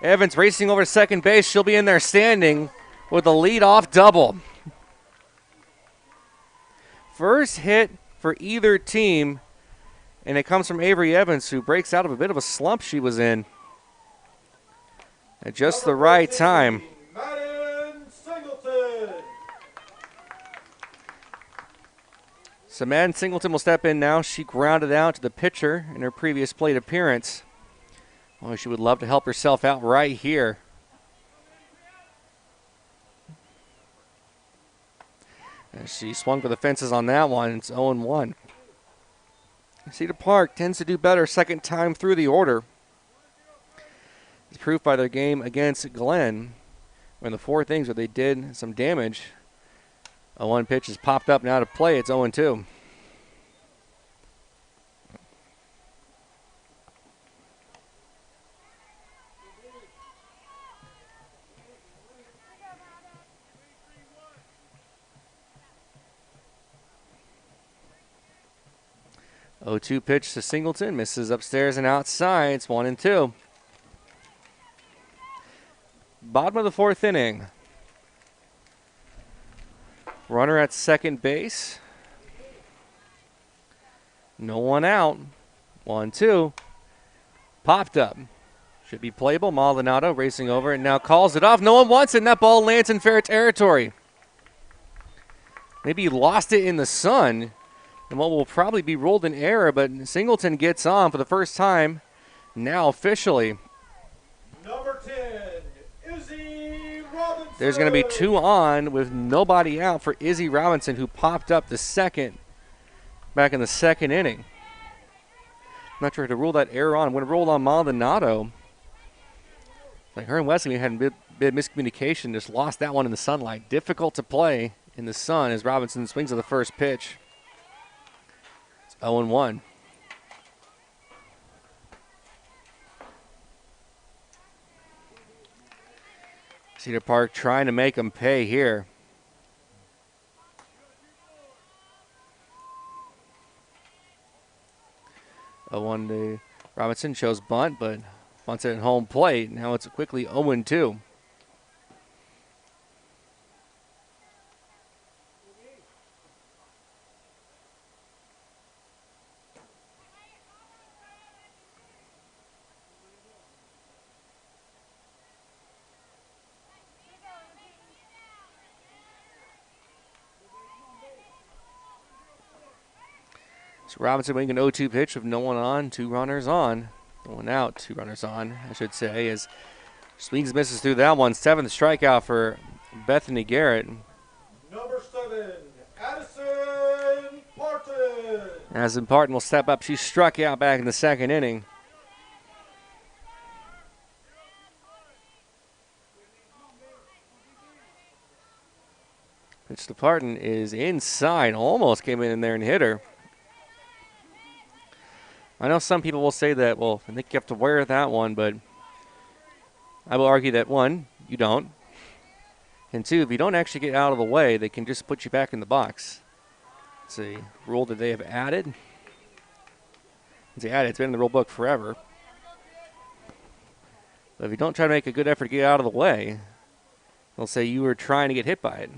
Evans racing over second base. She'll be in there standing with a leadoff double. First hit for either team, and it comes from Avery Evans, who breaks out of a bit of a slump she was in at just the right time. So Madden Singleton will step in now. She grounded out to the pitcher in her previous plate appearance. Oh, she would love to help herself out right here. And she swung for the fences on that one. It's 0-1. Cedar Park tends to do better second time through the order. It's proved by their game against Glenn, when the 4 things where they did some damage. A 1 pitch is popped up and out of play. It's 0-2. 0-2 pitch to Singleton. Misses upstairs and outside. It's 1-2. Bottom of the 4th inning. Runner at second base. No one out. 1-2. Popped up. Should be playable. Maldonado racing over and now calls it off. No one wants it, and that ball lands in fair territory. Maybe he lost it in the sun, and what will probably be ruled in error, but Singleton gets on for the first time now officially. Number 10, Izzy Robinson. There's going to be 2 on with nobody out for Izzy Robinson, who popped up the second back in the 2nd inning. I'm not sure to rule that error on. When it rolled on Maldonado, like her and Wesley had a bit of miscommunication, just lost that one in the sunlight. Difficult to play in the sun as Robinson swings at the first pitch. It's 0-1. Cedar Park trying to make them pay here. One to Robinson, shows bunt, but bunts it at home plate. Now it's quickly 0-2. So Robinson making an 0-2 pitch with no one on, 2 runners on. No one out, 2 runners on, I should say, as swings misses through that one. 7th strikeout for Bethany Garrett. Number 7, Addison Parton. Addison Parton will step up. She struck out back in the 2nd inning. Pitch to Parton is inside. Almost came in there and hit her. I know some people will say that, well, I think you have to wear that one, but I will argue that, 1, you don't. And 2, if you don't actually get out of the way, they can just put you back in the box. It's a rule that they have added. It's been in the rule book forever. But if you don't try to make a good effort to get out of the way, they'll say you were trying to get hit by it.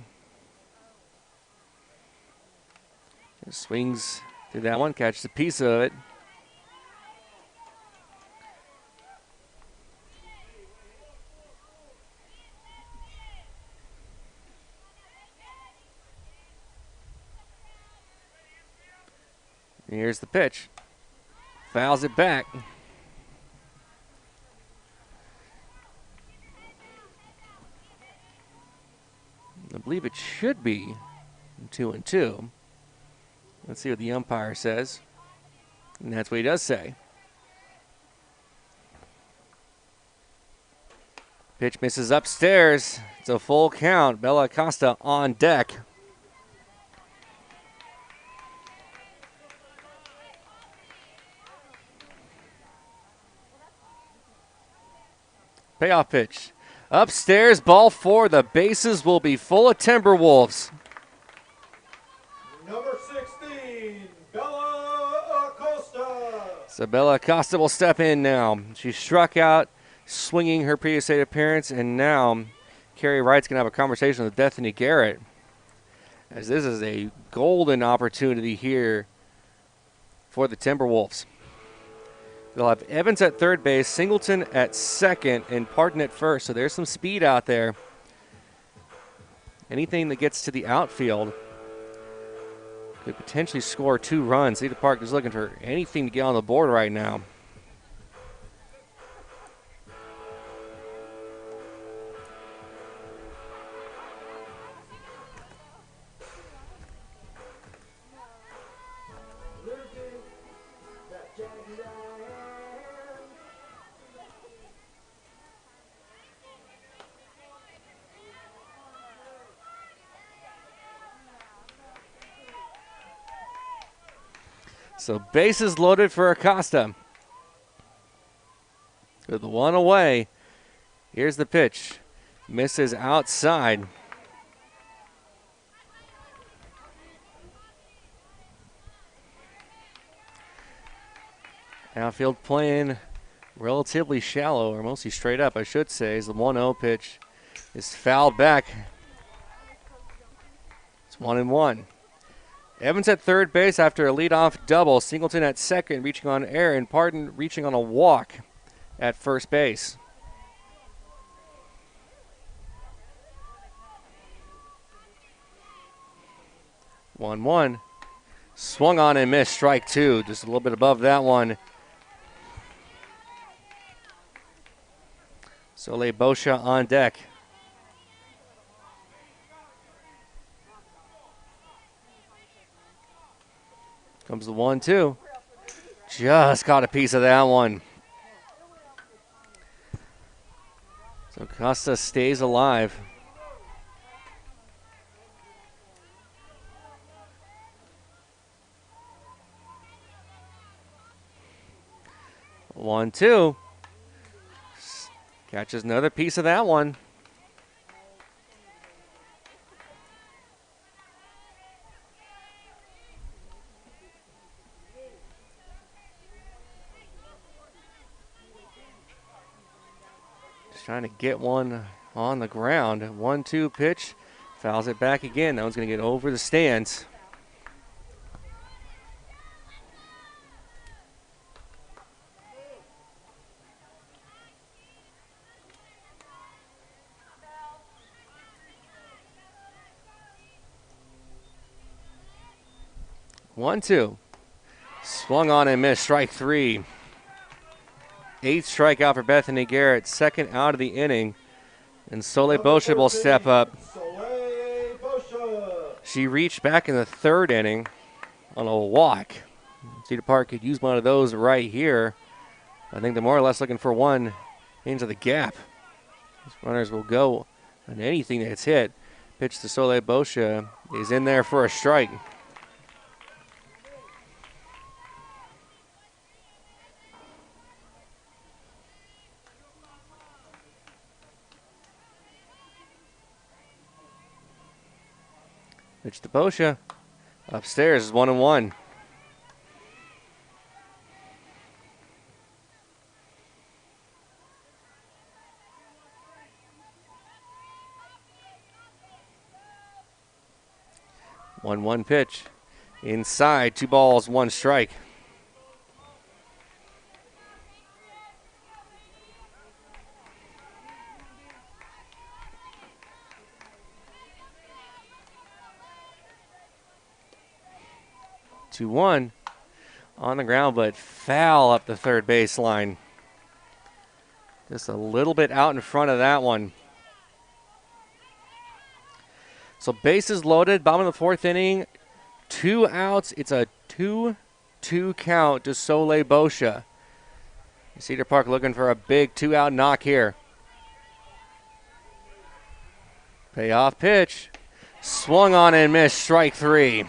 Just swings through that one, catches a piece of it. Here's the pitch. Fouls it back. I believe it should be 2-2. Let's see what the umpire says. And that's what he does say. Pitch misses upstairs. It's a full count. Bella Acosta on deck. Payoff pitch. Upstairs, ball 4. The bases will be full of Timberwolves. Number 16, Bella Acosta. So Bella Acosta will step in now. She struck out, swinging her previous state appearance, and now Carrie Wright's going to have a conversation with Bethany Garrett, as this is a golden opportunity here for the Timberwolves. They'll have Evans at third base, Singleton at second, and Parton at first. So there's some speed out there. Anything that gets to the outfield could potentially score 2 runs. Cedar Park is looking for anything to get on the board right now. So bases loaded for Acosta. With 1 away, here's the pitch. Misses outside. Outfield playing relatively shallow, or mostly straight up, I should say, as the 1-0 pitch is fouled back. It's 1-1. Evans at third base after a leadoff double. Singleton at second, reaching on air, and Pardon reaching on a walk at first base. One. Swung on and missed. Strike two. Just a little bit above that one. Soleil Boscia on deck. Comes the 1-2. Just got a piece of that one. So Costa stays alive. One, two. Catches another piece of that one. Just trying to get one on the ground. 1-2 pitch. Fouls it back again. That one's going to get over the stands. One, two. Swung on and missed. Strike three. 8th strikeout for Bethany Garrett. Second out of the inning. And Soleil Boscia will step up. Soleil Boscia. She reached back in the third inning on a walk. Cedar Park could use one of those right here. I think they're more or less looking for one into the gap. These runners will go on anything that's hit. Pitch to Soleil Boscia is in there for a strike. Pitch to Boscia. Upstairs is 1-1. One pitch. Inside, 2 balls, 1 strike. Two-one on the ground, but foul up the third baseline. Just a little bit out in front of that one. So bases loaded, bottom of the 4th inning, 2 outs. It's a 2-2 count to Soleil Boscia. Cedar Park looking for a big 2-out knock here. Payoff pitch. Swung on and missed. Strike 3.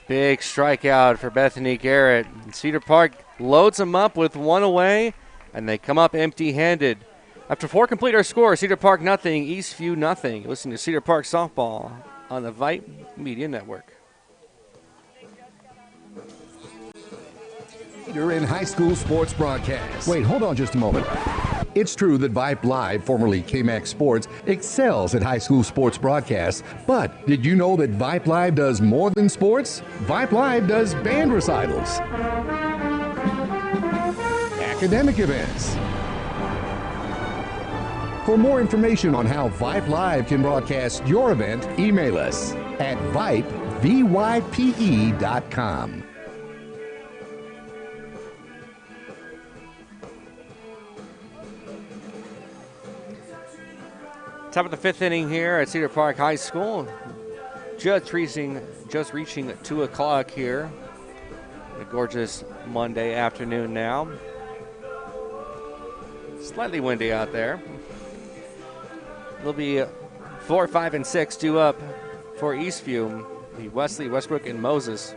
Big strikeout for Bethany Garrett. Cedar Park loads them up with 1 away, and they come up empty-handed. After 4 complete our score, Cedar Park nothing, Eastview nothing. Listen to Cedar Park Softball on the Vype Media Network. Leader in high school sports broadcast. Wait, hold on just a moment. It's true that Vype Live, formerly KMAX Sports, excels at high school sports broadcasts. But did you know that Vype Live does more than sports? Vype Live does band recitals, academic events. For more information on how Vype Live can broadcast your event, email us at vype.com. Top of the 5th inning here at Cedar Park High School. Just reaching 2 o'clock here. A gorgeous Monday afternoon now. Slightly windy out there. There'll be 4, 5, and 6 due up for Eastview. The Wesley, Westbrook, and Moses.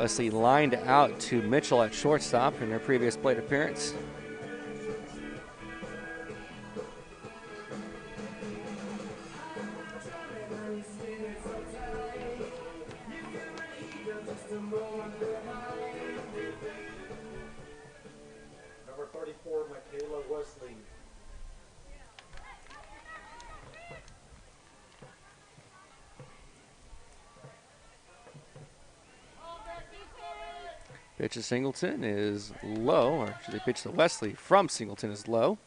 Wesley lined out to Mitchell at shortstop in their previous plate appearance. Number 34, Michaela Wesley. Pitch to Singleton is low, or should they pitch to Wesley from Singleton is low.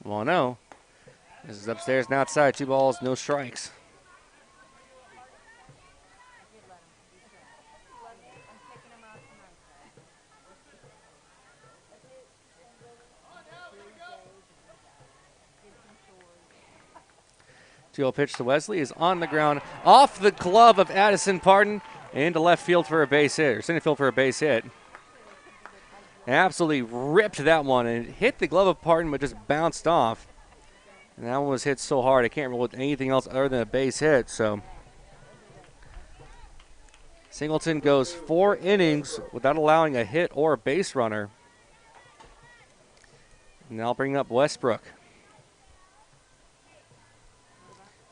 Well, no. This is upstairs and outside. 2 balls, no strikes. Two-0 pitch to Wesley is on the ground, off the glove of Addison Pardon, into left field for a base hit, or center field for a base hit. Absolutely ripped that one and hit the glove of Pardon, but just bounced off. And that one was hit so hard, I can't rule with anything else other than a base hit. So Singleton goes 4 innings without allowing a hit or a base runner. And I'll bring up Westbrook.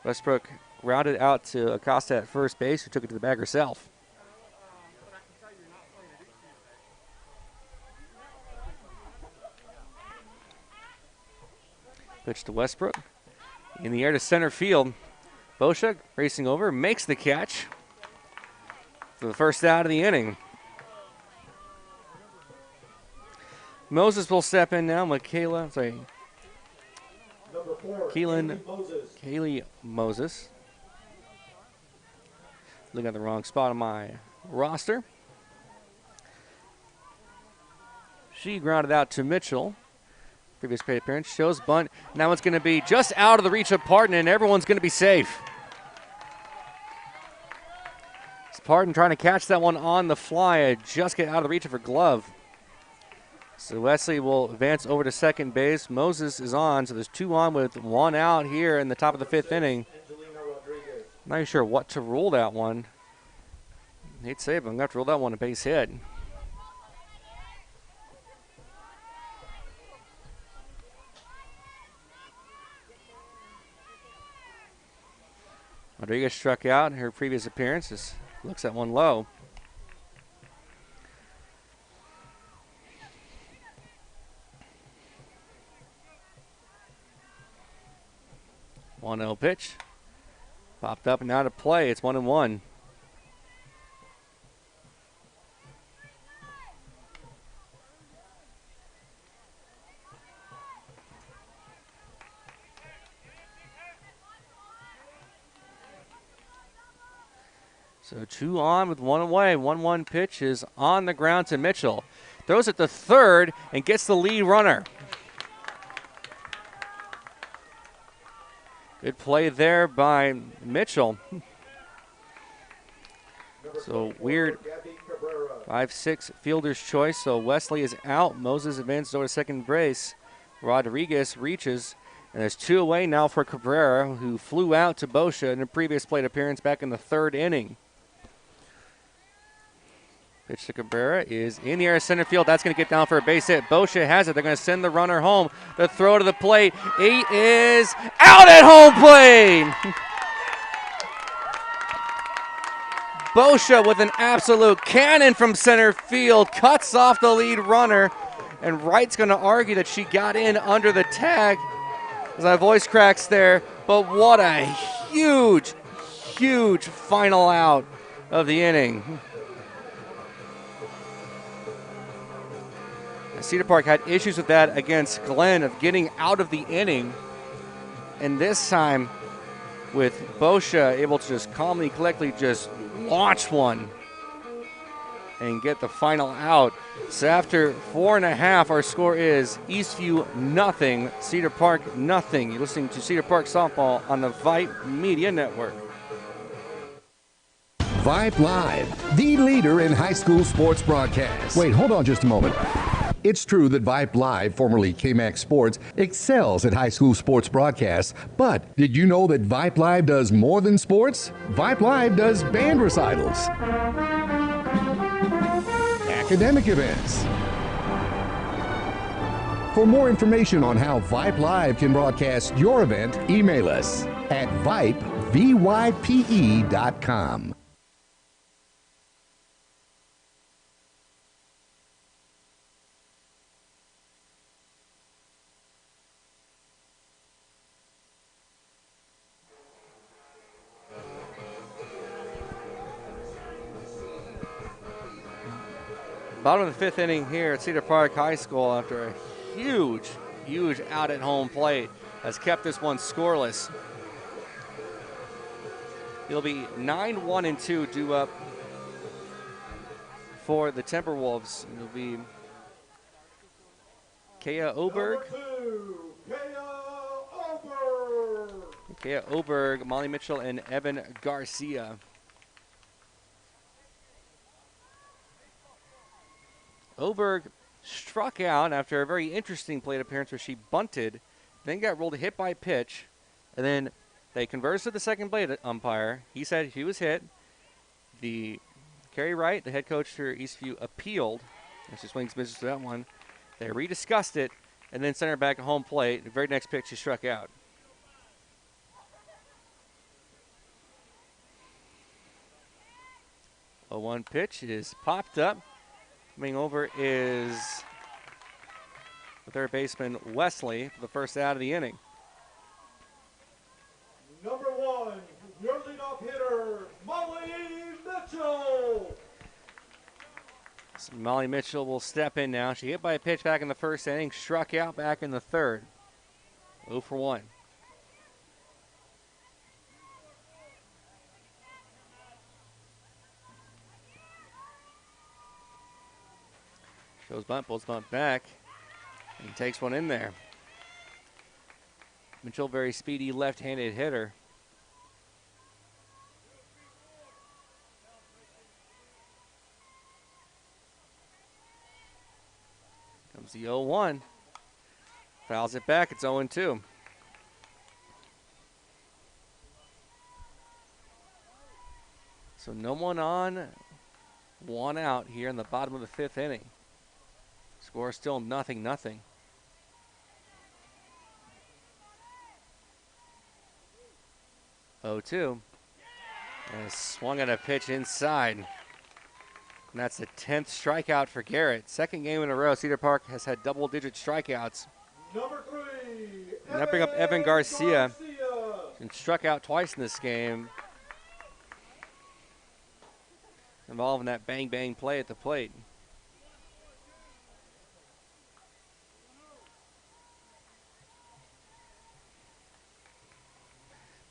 Westbrook routed out to Acosta at first base, who took it to the bag herself. Pitch to Westbrook. In the air to center field. Bosha racing over, makes the catch for the first out of the inning. Moses will step in now. Number 4, Kaylee Moses. Looking at the wrong spot on my roster. She grounded out to Mitchell. Previous plate appearance shows bunt. Now it's going to be just out of the reach of Pardon, and everyone's going to be safe. It's Pardon trying to catch that one on the fly. Just get out of the reach of her glove. So Wesley will advance over to second base. Moses is on, so there's 2 on with 1 out here in the top of the 5th inning. Not even sure what to rule that one. I hate to say it, but I'm going to have to rule that one a base hit. Rodriguez struck out in her previous appearance. Looks at one low. One 0 pitch. Popped up and out of play. It's 1-1. So 2 on with 1 away. 1-1 pitch is on the ground to Mitchell. Throws it to third and gets the lead runner. Good play there by Mitchell. So weird 5-6 fielder's choice. So Wesley is out. Moses advances over to second base. Rodriguez reaches. And there's 2 away now for Cabrera, who flew out to Bosha in a previous plate appearance back in the 3rd inning. Pitch to Cabrera is in the air center field. That's going to get down for a base hit. Bosha has it. They're going to send the runner home. The throw to the plate. He is out at home plate. Bosha with an absolute cannon from center field. Cuts off the lead runner. And Wright's going to argue that she got in under the tag. As my voice cracks there. But what a huge, huge final out of the inning. Cedar Park had issues with that against Glenn of getting out of the inning. And this time with Bosha able to just calmly, collectedly just launch one and get the final out. So after 4.5, our score is Eastview 0, Cedar Park 0. You're listening to Cedar Park Softball on the Vype Media Network. Vype Live, the leader in high school sports broadcasts. Wait, hold on just a moment. It's true that Vype Live, formerly KMAX Sports, excels at high school sports broadcasts, but did you know that Vype Live does more than sports? Vype Live does band recitals, academic events. For more information on how Vype Live can broadcast your event, email us at vype.com. Bottom of the fifth inning here at Cedar Park High School after a huge out at home plate has kept this one scoreless. It'll be 9-1-2 due up for the Timberwolves. It'll be Kea Oberg. Kea Oberg, Molly Mitchell, and Evan Garcia. Oberg struck out after a very interesting plate appearance where she bunted, then got rolled, hit by pitch, and then they conversed with the second plate umpire. He said he was hit. The Kerry Wright, the head coach for Eastview, appealed. And she swings business to that one. They rediscussed it and then sent her back to home plate. The very next pitch, she struck out. A 1 pitch is popped up. Coming over is the third baseman, Wesley, for the first out of the inning. Number 1, your leadoff hitter, Molly Mitchell. So Molly Mitchell will step in now. She hit by a pitch back in the first inning, struck out back in the third. 0 for 1. Shows bunt, pulls bunt back, and takes one in there. Mitchell, very speedy left-handed hitter. Comes the 0-1. Fouls it back, it's 0-2. So no one on, one out here in the bottom of the fifth inning. Score still 0-0. 0-2. And swung at a pitch inside. And that's the 10th strikeout for Garrett. Second game in a row, Cedar Park has had double-digit strikeouts. Number 3, And that bring up Evan Garcia. And struck out twice in this game. Involving that bang-bang play at the plate.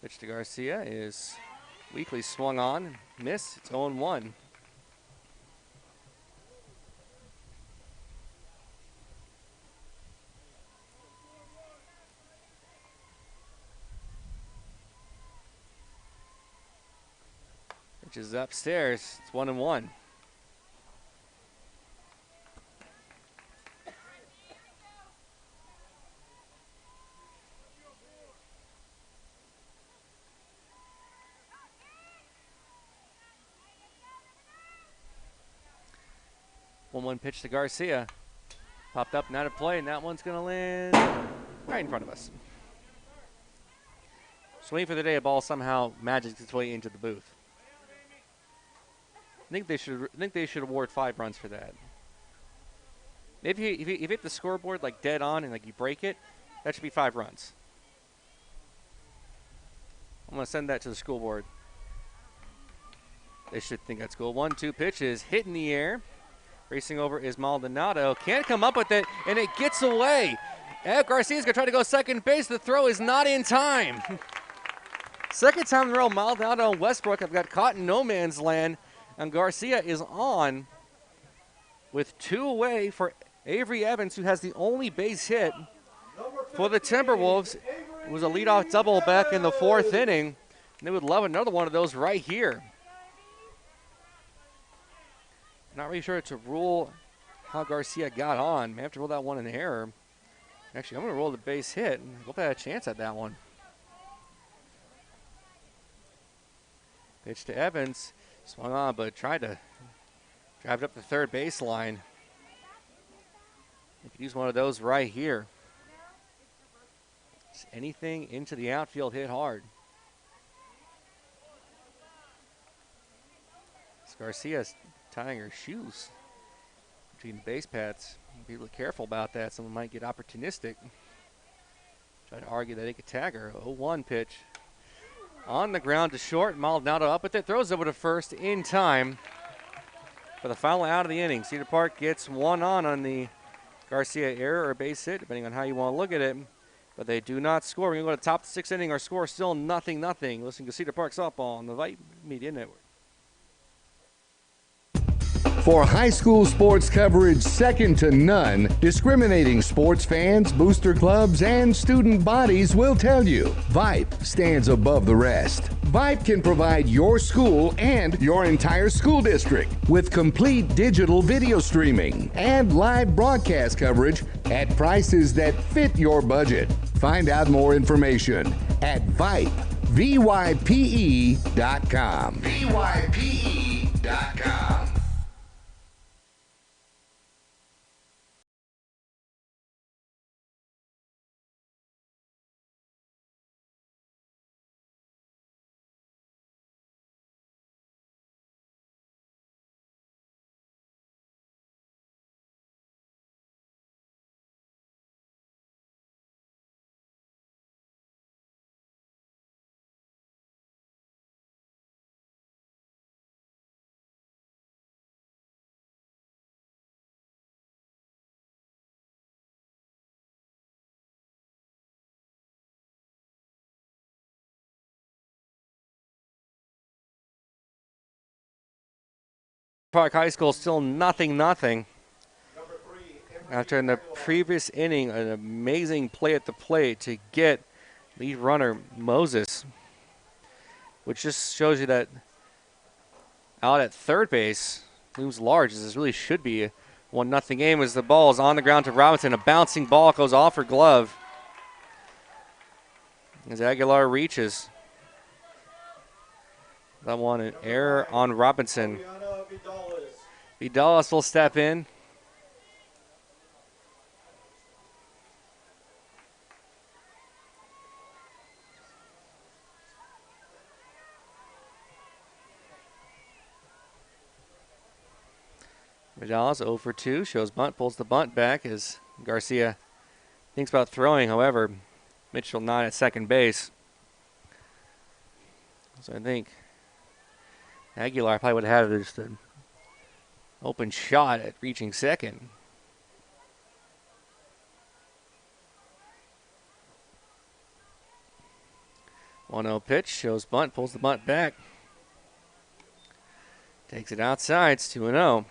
Pitch to Garcia is weakly swung on. Miss. It's 0-1. Pitch is upstairs. It's 1-1. One pitch to Garcia. Popped up, not a play, and that one's going to land right in front of us. Swing for the day, a ball somehow magics its way into the booth. I think they should award 5 runs for that. If you hit the scoreboard like dead on and like you break it, that should be 5 runs. I'm going to send that to the school board. They should think that's cool. 1-2 pitches, hit in the air. Racing over is Maldonado. Can't come up with it, and it gets away. Garcia's going to try to go second base. The throw is not in time. Second time in a row, Maldonado and Westbrook have got caught in no man's land, and Garcia is on with 2 away for Avery Evans, who has the only base hit for the Timberwolves. It was a leadoff double back in the 4th inning, and they would love another one of those right here. Not really sure to rule how Garcia got on. May have to rule that one an error. Actually, I'm going to roll the base hit. I hope I had a chance at that one. Pitch to Evans. Swung on, but tried to drive it up the third baseline. You could use one of those right here. Just anything into the outfield hit hard. Garcia's tying her shoes between the base pads. Be really careful about that. Someone might get opportunistic. Try to argue that they could tag her. 0-1 pitch. On the ground to short. Maldonado up with it. Throws over to first in time for the final out of the inning. Cedar Park gets one on the Garcia error or base hit, depending on how you want to look at it. But they do not score. We're going to go to the top of the 6th inning. Our score is still 0-0. Listening to Cedar Park Softball on the Vype Media Network. For high school sports coverage second to none, discriminating sports fans, booster clubs, and student bodies will tell you Vype stands above the rest. Vype can provide your school and your entire school district with complete digital video streaming and live broadcast coverage at prices that fit your budget. Find out more information at Vype, VYPE.com. VYPE.com. Park High School still 0-0. After in the previous inning, an amazing play at the plate to get lead runner Moses, which just shows you that out at third base looms large, as this really should be a 1-0 game as the ball is on the ground to Robinson. A bouncing ball goes off her glove as Aguilar reaches. That one, an error on Robinson. Vidalas will step in. Vidalas 0 for 2, shows bunt, pulls the bunt back as Garcia thinks about throwing. However, Mitchell not at second base. So I think Aguilar probably would have had just an open shot at reaching second. One-0 pitch, shows bunt, pulls the bunt back. Takes it outside, it's 2-0.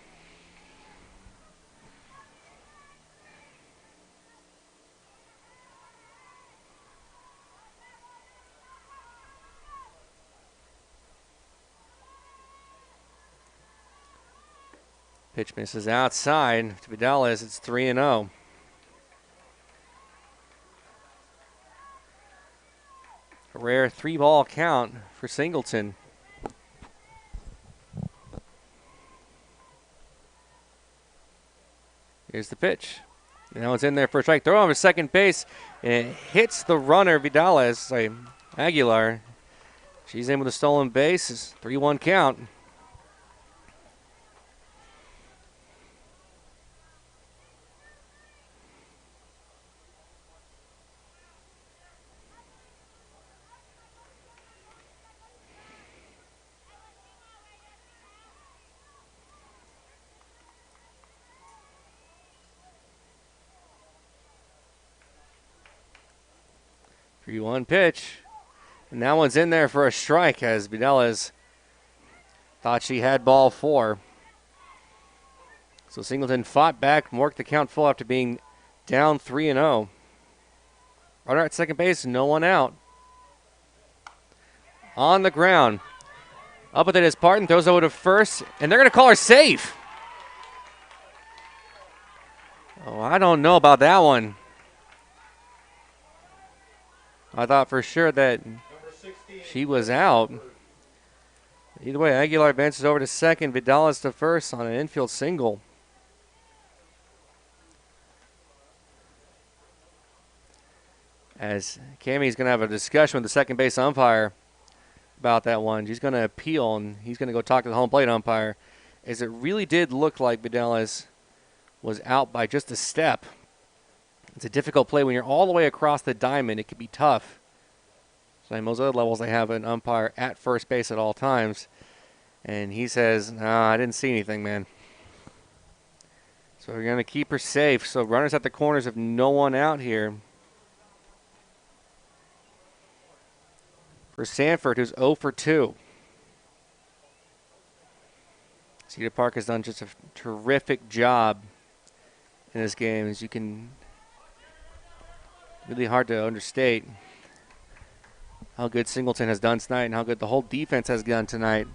Pitch misses outside to Vidalas. It's 3-0. A rare 3-ball count for Singleton. Here's the pitch. Now it's in there for a strike. Throw over second base. And it hits the runner, Aguilar. She's in with a stolen base. It's 3-1 count. One pitch, and that one's in there for a strike as Vidalas thought she had ball 4. So Singleton fought back, worked the count full after being down 3-0. Runner at second base, no one out. On the ground, up with it is Parton, throws over to first, and they're going to call her safe. Oh, I don't know about that one. I thought for sure that Number 16. she was out. Either way, Aguilar advances over to second. Vidales to first on an infield single. As Cammie's going to have a discussion with the second base umpire about that one. She's going to appeal, and he's going to go talk to the home plate umpire, as it really did look like Vidales was out by just a step. It's a difficult play when you're all the way across the diamond. It can be tough. So in most other levels, they have an umpire at first base at all times. And he says, no, I didn't see anything, man. So we're going to keep her safe. So runners at the corners have no one out here. For Sanford, who's 0 for 2. Cedar Park has done just a terrific job in this game, as you can, really hard to understate how good Singleton has done tonight and how good the whole defense has done tonight.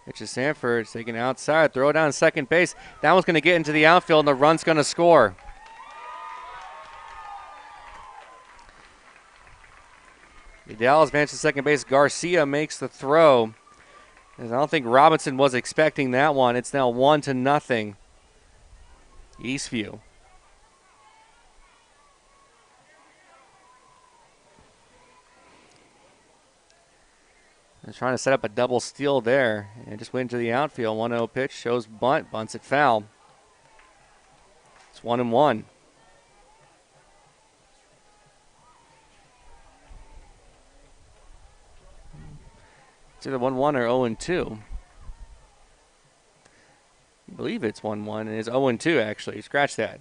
Pitch to Sanford, taking outside, throw it down second base. That one's going to get into the outfield, and the run's going to score. Vidal advances to second base. Garcia makes the throw. And I don't think Robinson was expecting that one. It's now 1-0. Eastview. They're trying to set up a double steal there. And just went into the outfield. 1-0 pitch. Shows bunt. Bunts it foul. It's 1-1. It's either 1-1 or 0-2. I believe it's 1-1, and it's 0-2 actually. Scratch that.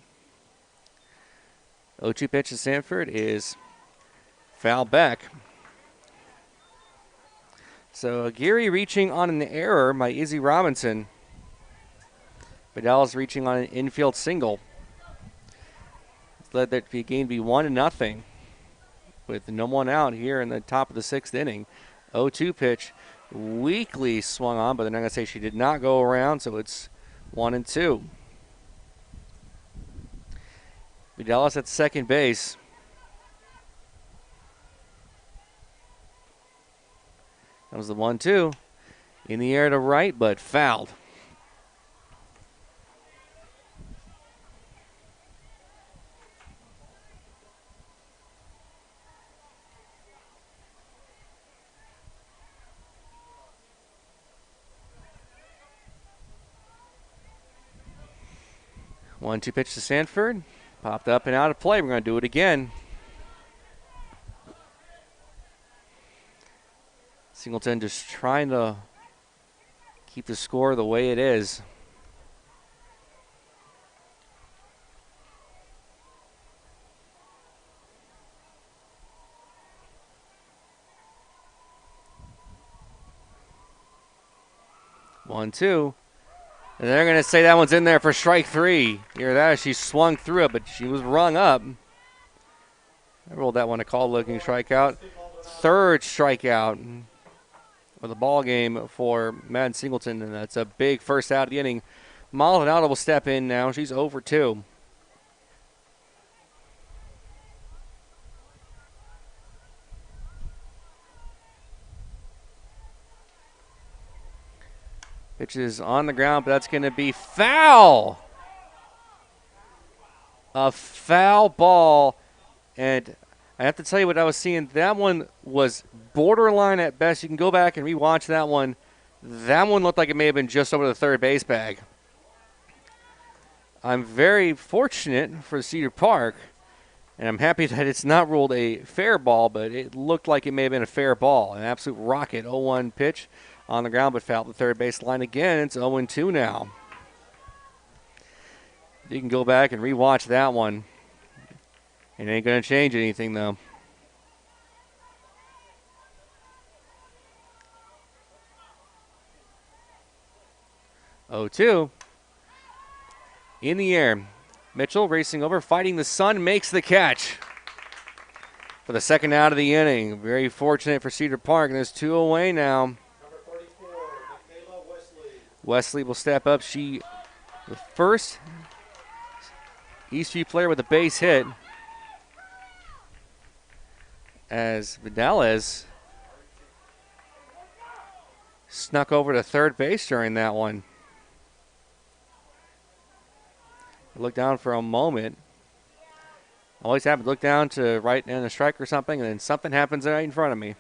0-2 pitch to Sanford is foul back. So Geary reaching on an error by Izzy Robinson. Vidal's reaching on an infield single. It's led that the game be 1-0 with no one out here in the top of the 6th inning. 0-2 pitch. Weakly swung on, but they're not going to say she did not go around, so it's 1-2. Vidales at second base. That was the 1-2. In the air to right, but fouled. One-two pitch to Sanford. Popped up and out of play. We're going to do it again. Singleton just trying to keep the score the way it is. One-two. And they're going to say that one's in there for strike 3. You hear that? She swung through it, but she was rung up. I rolled that one a call-looking strikeout. 3rd strikeout of the ball game for Madden Singleton, and that's a big first out of the inning. Maldonado will step in now. She's 0 for 2. Pitch is on the ground, but that's going to be foul. A foul ball. And I have to tell you what I was seeing. That one was borderline at best. You can go back and rewatch that one. That one looked like it may have been just over the third base bag. I'm very fortunate for Cedar Park, and I'm happy that it's not ruled a fair ball, but it looked like it may have been a fair ball. An absolute rocket. 0-1 pitch on the ground, but fouled the third base line again. It's 0-2 now. You can go back and rewatch that one. It ain't going to change anything, though. Oh, 2. In the air. Mitchell racing over, fighting the sun, makes the catch. for the second out of the inning. Very fortunate for Cedar Park, and there's 2 away now. Number 34, Michaela Wesley. Wesley will step up. She, the first Eastview player with a base hit, as Vidales snuck over to third base during that one. Look down for a moment. Always happens. Look down to right in a strike or something, and then something happens right in front of me.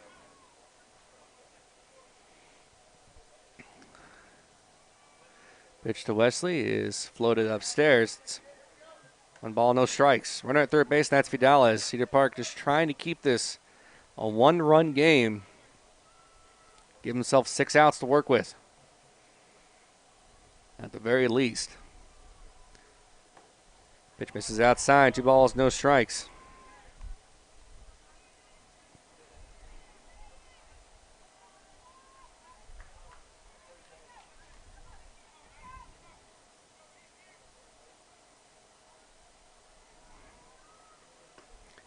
Pitch to Wesley is floated upstairs. It's 1 ball, no strikes. Runner at third base, and that's Vidales. Cedar Park just trying to keep this a 1-run game. Give himself 6 outs to work with, at the very least. Pitch misses outside. 2 balls, no strikes.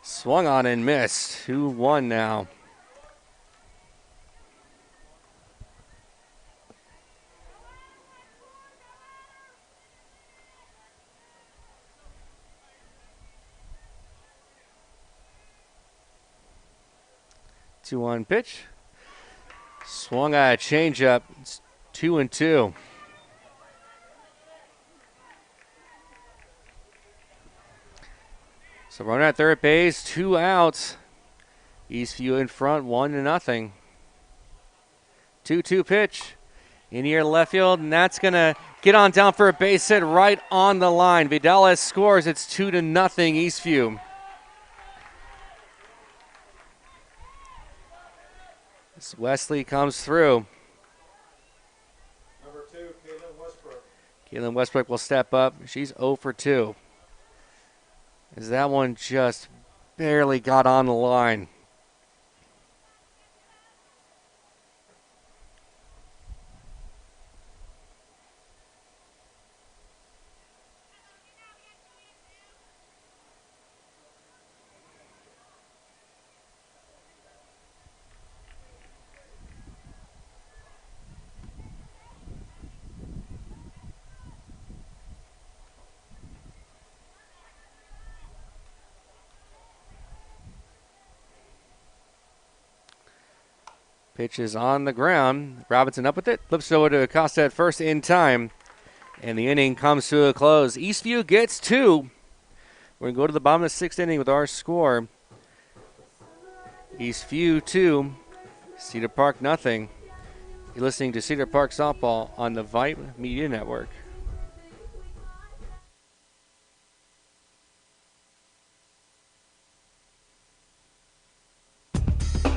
Swung on and missed. 2-1 now. Two-one pitch. Swung at a changeup. It's 2-2. So runner at third base, 2 outs. Eastview in front, 1-0. 2-2 pitch. In here left field, and that's going to get on down for a base hit right on the line. Vidales scores. It's 2-0 Eastview. As Wesley comes through. Number 2, Caitlin Westbrook. Caitlin Westbrook will step up. She's 0 for 2. As that one just barely got on the line. Pitch is on the ground. Robinson up with it. Flips it over to Acosta at first in time. And the inning comes to a close. Eastview gets 2. We're going to go to the bottom of the 6th inning with our score. Eastview 2, Cedar Park 0. You're listening to Cedar Park Softball on the Vype Media Network.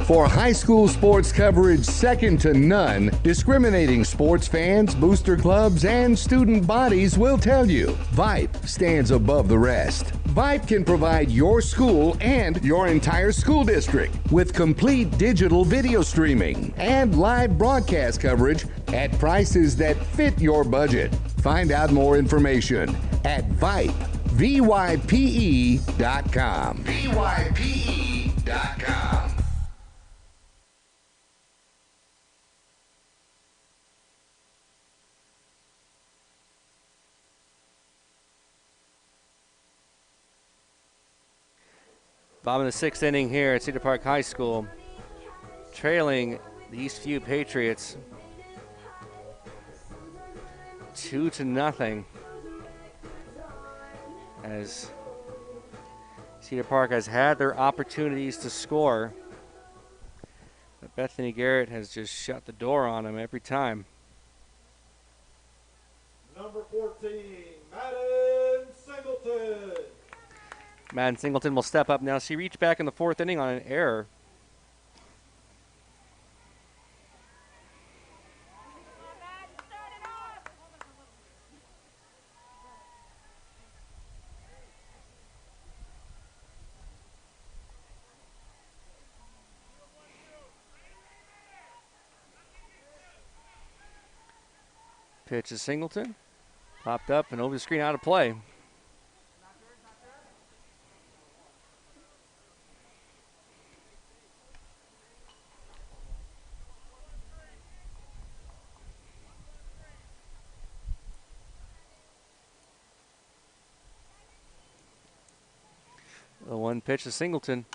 For high school sports coverage second to none, discriminating sports fans, booster clubs, and student bodies will tell you Vype stands above the rest. Vype can provide your school and your entire school district with complete digital video streaming and live broadcast coverage at prices that fit your budget. Find out more information at Vype, VYPE.com. VYPE.com. Bottom of the 6th inning here at Cedar Park High School. Trailing the Eastview Patriots 2-0. As Cedar Park has had their opportunities to score, but Bethany Garrett has just shut the door on them every time. Number 14, Madden Singleton. Madden Singleton will step up now. She reached back in the 4th inning on an error. Pitch is Singleton. Popped up and over the screen, out of play. The one pitch to Singleton.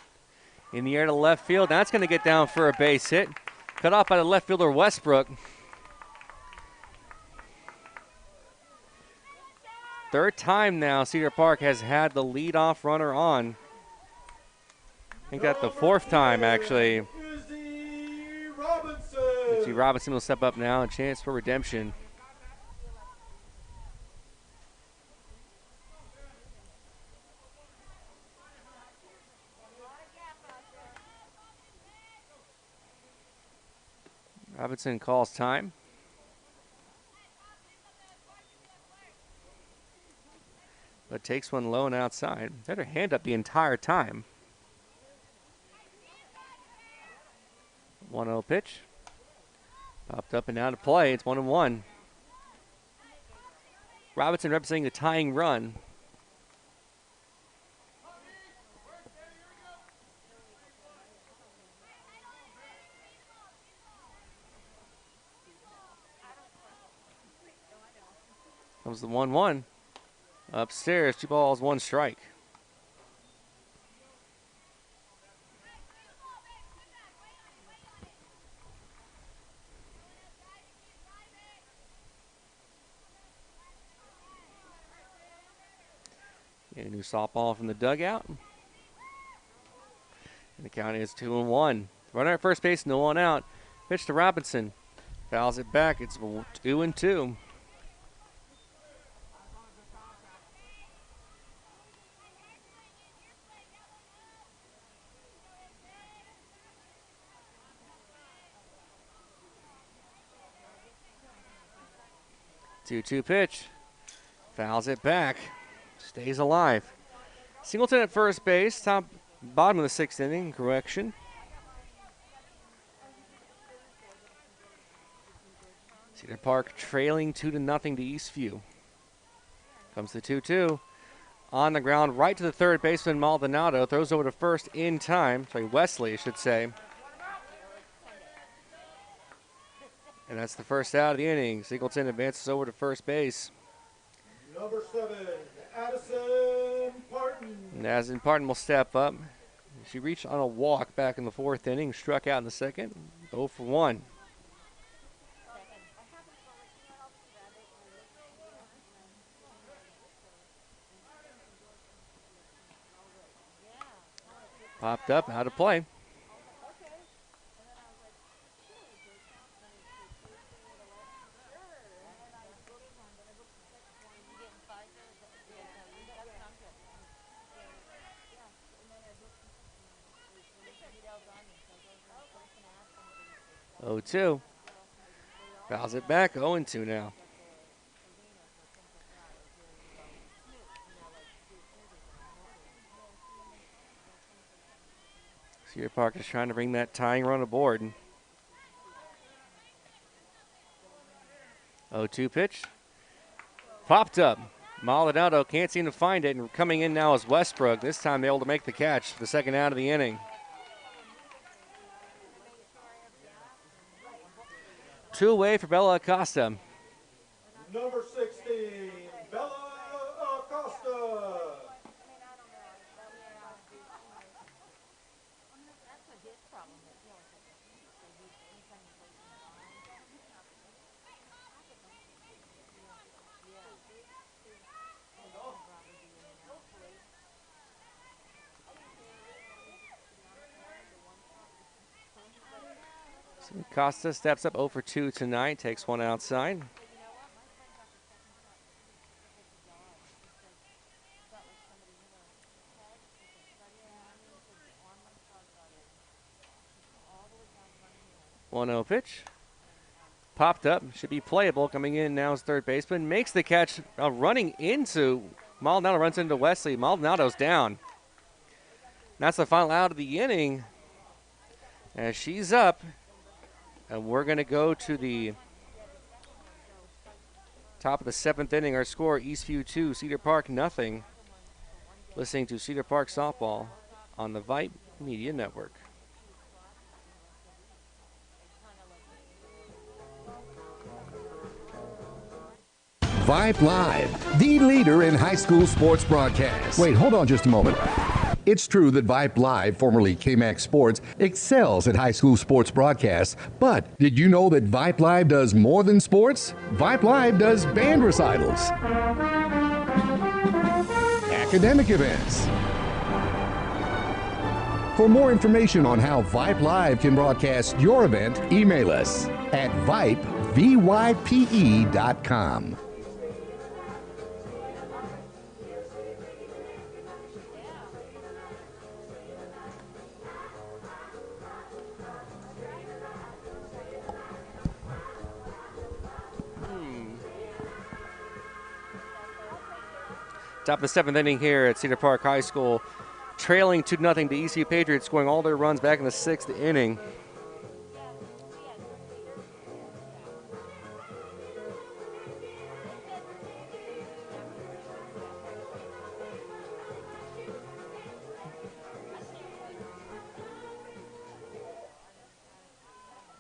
In the air to left field. That's going to get down for a base hit. Cut off by the left fielder Westbrook. Third time now Cedar Park has had the leadoff runner on. I think that's the fourth time, actually. Izzy Robinson will step up now. A chance for redemption. Robinson calls time. But takes one low and outside. Had her hand up the entire time. 1-0 pitch. Popped up and out of play. It's 1-1. Robinson representing the tying run. Comes the 1-1. Upstairs, 2 balls, 1 strike. Get a new softball from the dugout. And the count is 2-1. Runner at first base, no one out. Pitch to Robinson. Fouls it back. It's 2-2. Two-two pitch. Fouls it back. Stays alive. Singleton at first base. Bottom of the 6th inning. Correction. Cedar Park trailing 2-0 to Eastview. Comes the 2-2. On the ground, right to the third baseman, Maldonado. Throws over to first in time. Sorry, Wesley, I should say. And that's the first out of the inning. Singleton advances over to first base. Number 7, Addison Parton. And Addison Parton will step up. She reached on a walk back in the 4th inning, struck out in the 2nd. 0 for 1. Popped up, out of play. Oh, 2. Fouls it back. 0-2 now. Cedar Park is trying to bring that tying run aboard. 0-2 pitch. Popped up. Maldonado can't seem to find it, and coming in now is Westbrook. This time able to make the catch for the 2nd out of the inning. 2 away for Bella Acosta. Number 16, Bella Acosta. So Acosta steps up 0 for 2 tonight, takes one outside. One 0 pitch. Popped up, should be playable. Coming in now is third baseman. Makes the catch, running into Maldonado, runs into Wesley. Maldonado's down. That's the final out of the inning. As she's up. And we're going to go to the top of the 7th inning. Our score, Eastview 2, Cedar Park nothing. Listening to Cedar Park Softball on the Vype Media Network. Vype Live, the leader in high school sports broadcasts. Wait, hold on just a moment. It's true that Vype Live, formerly KMAX Sports, excels at high school sports broadcasts, but did you know that Vype Live does more than sports? Vype Live does band recitals, academic events. For more information on how Vype Live can broadcast your event, email us at Vype, VYPE.com. Top of the 7th inning here at Cedar Park High School, trailing 2-0 to ECU Patriots, scoring all their runs back in the 6th inning.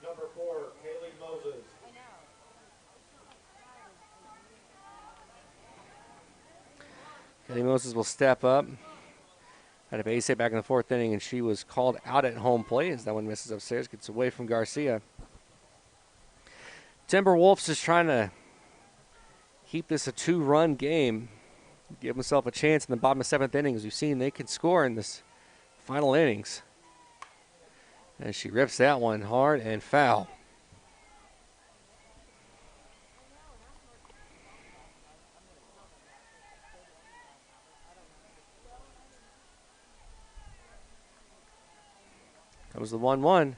Number 4, Kaylee Moses. Kelly Moses will step up. Had a base hit back in the 4th inning, and she was called out at home plate as that one misses upstairs, gets away from Garcia. Timberwolves just trying to keep this a 2-run game, give themselves a chance in the bottom of 7th inning. As you've seen, they can score in this final innings. And she rips that one hard and foul. That was the 1-1.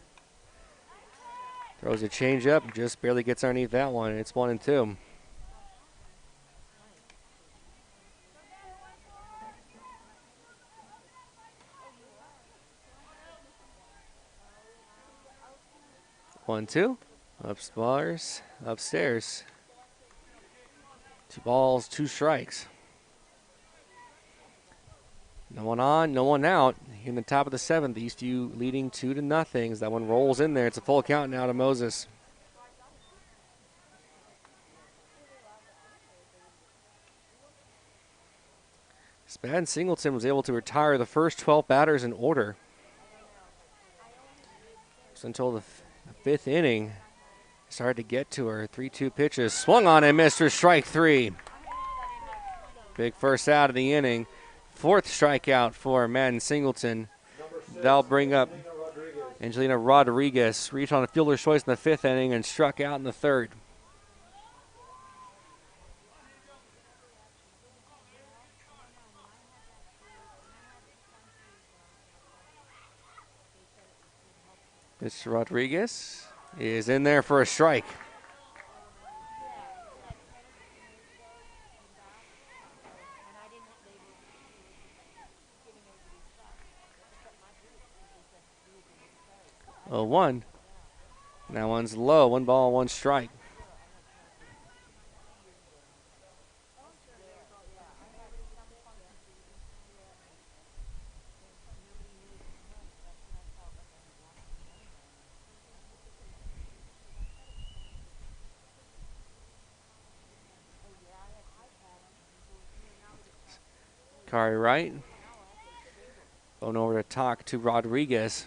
Throws a changeup, just barely gets underneath that one. It's 1-2. One, two. Upstairs. 2 balls, 2 strikes. No one on, no one out. In the top of the 7th, Eastview leading 2-0 as that one rolls in there. It's a full count now to Moses. Spaden Singleton was able to retire the first 12 batters in order. So until the 5th inning, started to get to her. 3-2 pitches, swung on and missed her, strike 3. Big first out of the inning. 4th strikeout for Madden Singleton. That'll bring up Angelina Rodriguez. Reached on a fielder's choice in the 5th inning and struck out in the 3rd. Mr. Rodriguez is in there for a strike. Oh, 1. That one's low. 1 ball, 1 strike. Kari Wright going over to talk to Rodriguez.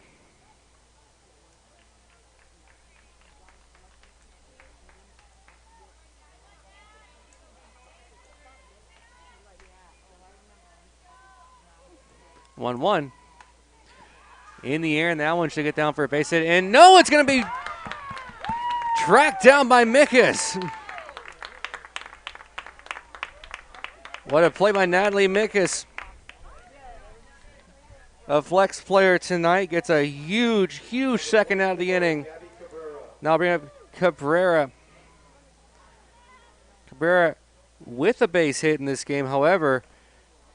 One in the air, and that one should get down for a base hit. And no, it's going to be tracked down by Mickus. What a play by Natalie Mickus. A flex player tonight, gets a huge, huge second out of the inning. Now bring up Cabrera. Cabrera with a base hit in this game, however,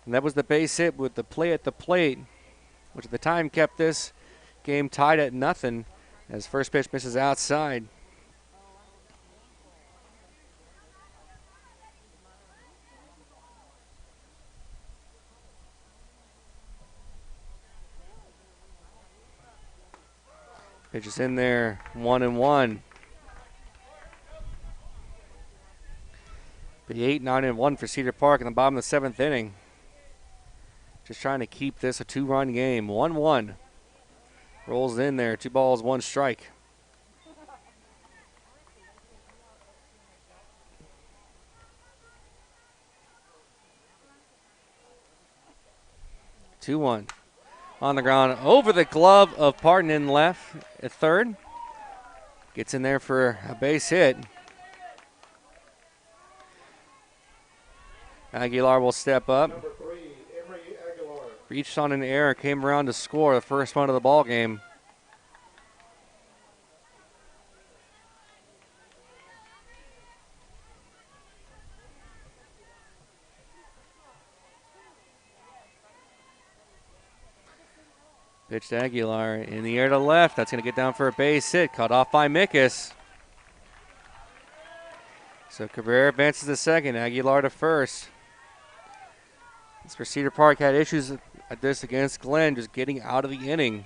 and that was the base hit with the play at the plate, which at the time kept this game tied at 0 as first pitch misses outside. Pitch is in there, 1-1. The 8-9-1 for Cedar Park in the bottom of the 7th inning. just trying to keep this a 2-run game. 1-1. Rolls in there. 2 balls, 1 strike. Two one. On the ground, over the glove of Parton in left at third. Gets in there for a base hit. Aguilar will step up. Number 3, Emery Aguilar. Reached on an error, came around to score the first one of the ball game. Pitch to Aguilar in the air to left. That's going to get down for a base hit. Cut off by Mickes. So Cabrera advances to second. Aguilar to first. This where Cedar Park had issues at this against Glenn, just getting out of the inning.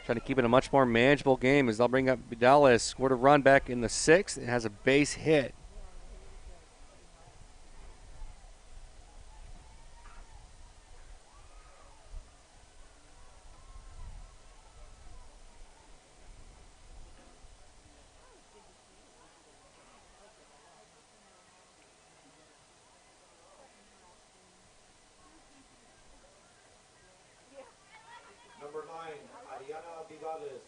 Trying to keep it a much more manageable game as they'll bring up Vidales. Scored a run back in the 6th and has a base hit. Number 9, Ariana Vidales.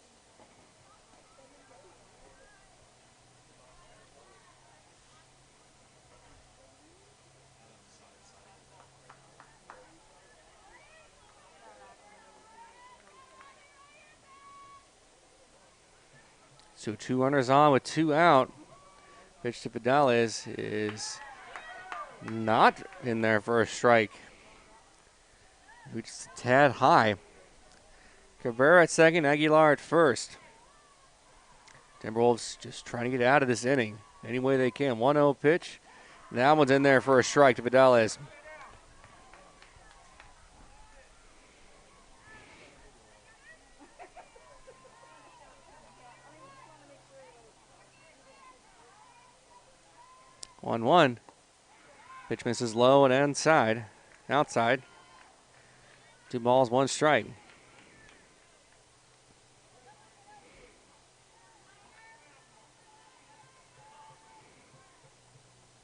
So 2 runners on with 2 out. Pitch to Vidales is not in there for a strike. Just a tad high. Cabrera at second, Aguilar at first. Timberwolves just trying to get out of this inning any way they can. 1-0 pitch. That one's in there for a strike to Vidales. One. Pitch misses low and outside. 2 balls, 1 strike.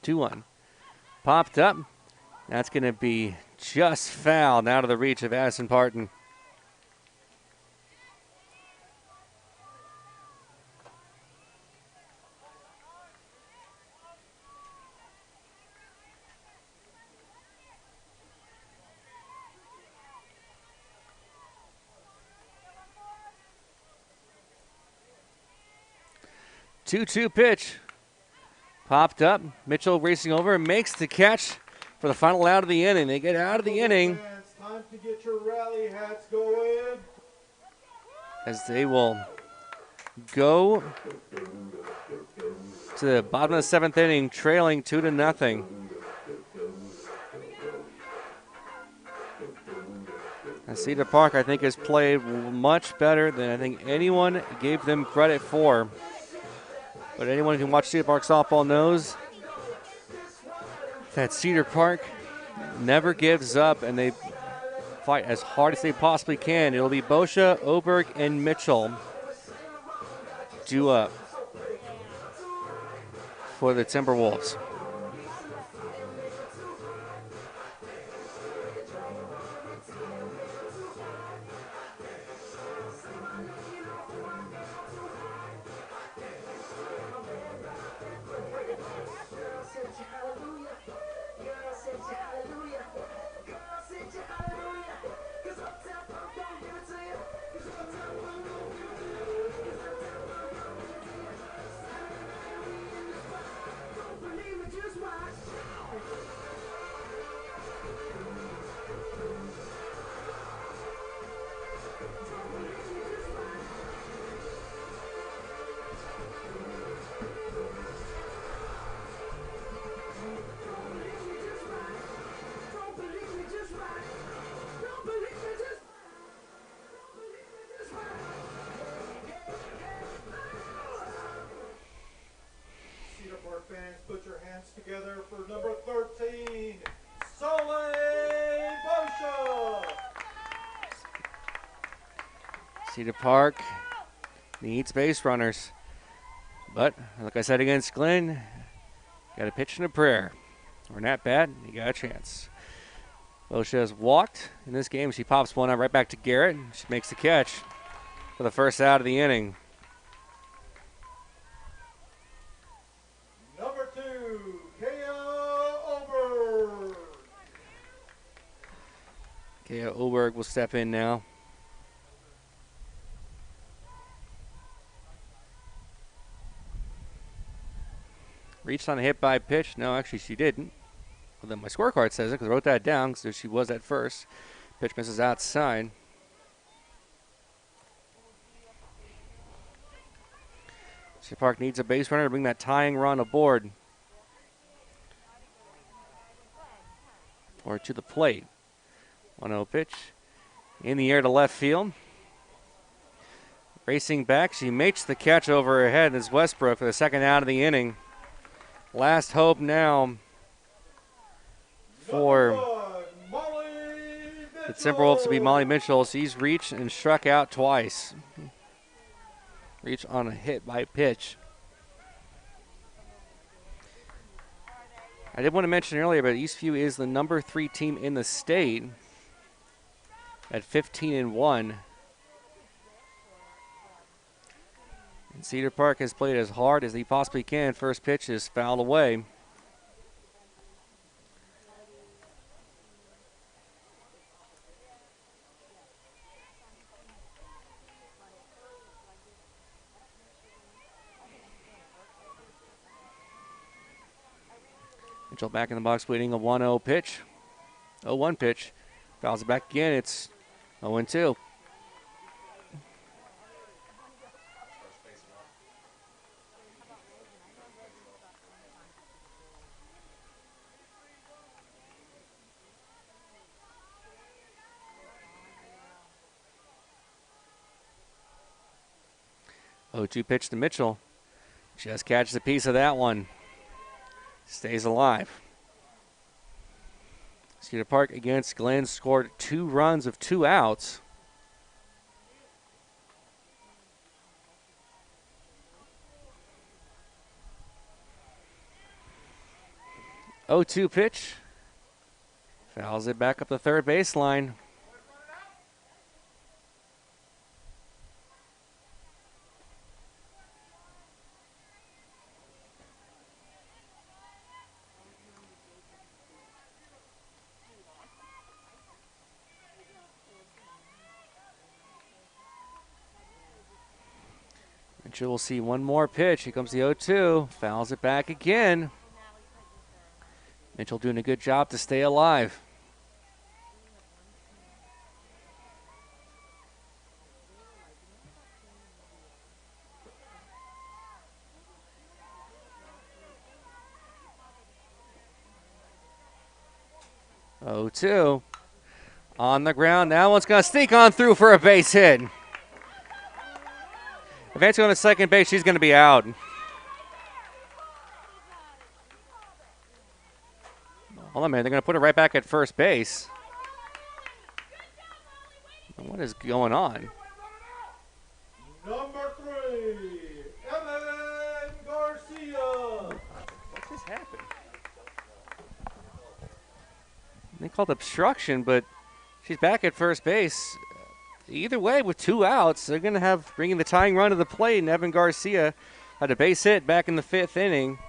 Two one. Popped up. That's going to be just fouled out of the reach of Addison Parton. Two-two pitch. Popped up. Mitchell racing over and makes the catch for the final out of the inning. They get out of the inning It's time to get your rally hats going. as they will go to the bottom of the 7th inning, trailing 2-0. And Cedar Park, I think, has played much better than I think anyone gave them credit for. But anyone who can watch Cedar Park softball knows that Cedar Park never gives up, and they fight as hard as they possibly can. It'll be Boscia, Oberg, and Mitchell due up for the Timberwolves. Cedar Park fans, put your hands together for number 13, Soleil Boscia. Cedar Park needs base runners. But, like I said against Glenn, got a pitch and a prayer. Or not bad, you got a chance. Bosha has walked in this game. She pops one out right back to Garrett. She makes the catch for the first out of the inning. Number 2, Kaya Oberg. Kaya Oberg will step in now. Reached on a hit by pitch. No, actually she didn't. Well, then my scorecard says it because I wrote that down because she was at first. Pitch misses outside. Cedar Park needs a base runner to bring that tying run aboard. Or to the plate. 1-0 pitch. In the air to left field. Racing back. She makes the catch over her head. As Westbrook for the second out of the inning. Last hope now for the Timberwolves to be Molly Mitchell. She's reached and struck out twice. Reached on a hit by pitch. I did want to mention earlier, but Eastview is the number 3 team in the state at 15-1. And Cedar Park has played as hard as they possibly can. First pitch is fouled away. Mitchell back in the box waiting a 1-0 pitch. 0-1 pitch. Fouls it back again. It's 0-2. Oh, 2 pitch to Mitchell. Just catches a piece of that one. Stays alive. Cedar Park against Glenn scored 2 runs of 2 outs. Oh, 2 pitch. Fouls it back up the third baseline. Mitchell will see one more pitch. Here comes the 0-2. Fouls it back again. Mitchell doing a good job to stay alive. Oh, 2 on the ground. That one's going to sneak on through for a base hit. If Vance's going to second base, she's going to be out. Hold on, man. They're going to put her right back at first base. What is going on? Number 3, Evan Garcia. What just happened? They called obstruction, but she's back at first base. Either way, with 2 outs, they're going to have bringing the tying run to the plate. And Evan Garcia had a base hit back in the 5th inning.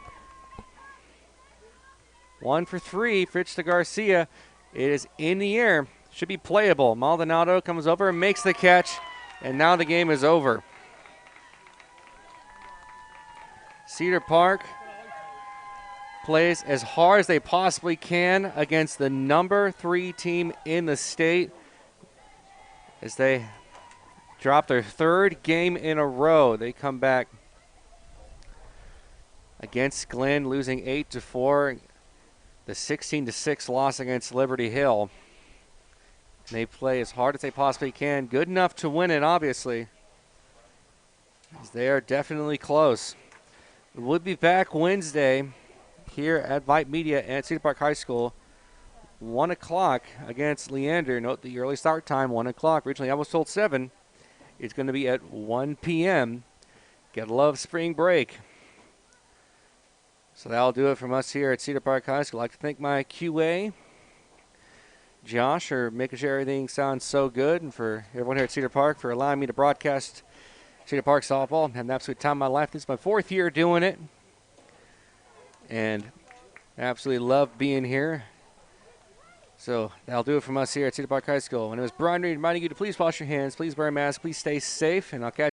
1 for 3, Fritz to Garcia. It is in the air. Should be playable. Maldonado comes over and makes the catch, and now the game is over. Cedar Park plays as hard as they possibly can against the number 3 team in the state as they drop their 3rd game in a row. They come back against Glenn, losing 8-4. The 16-6 loss against Liberty Hill. They play as hard as they possibly can. Good enough to win it, obviously, as they are definitely close. We'll be back Wednesday here at Vype Media at Cedar Park High School. 1 o'clock against Leander. Note the early start time, 1 o'clock. Originally I was told 7. It's going to be at 1 p.m. Gotta love spring break. So that'll do it from us here at Cedar Park High School. I'd like to thank my QA, Josh, for making sure everything sounds so good, and for everyone here at Cedar Park for allowing me to broadcast Cedar Park softball. I'm having an absolute time of my life. This is my 4th year doing it, and I absolutely love being here. So that'll do it from us here at Cedar Park High School. And it was Brian Reed reminding you to please wash your hands, please wear a mask, please stay safe, and I'll catch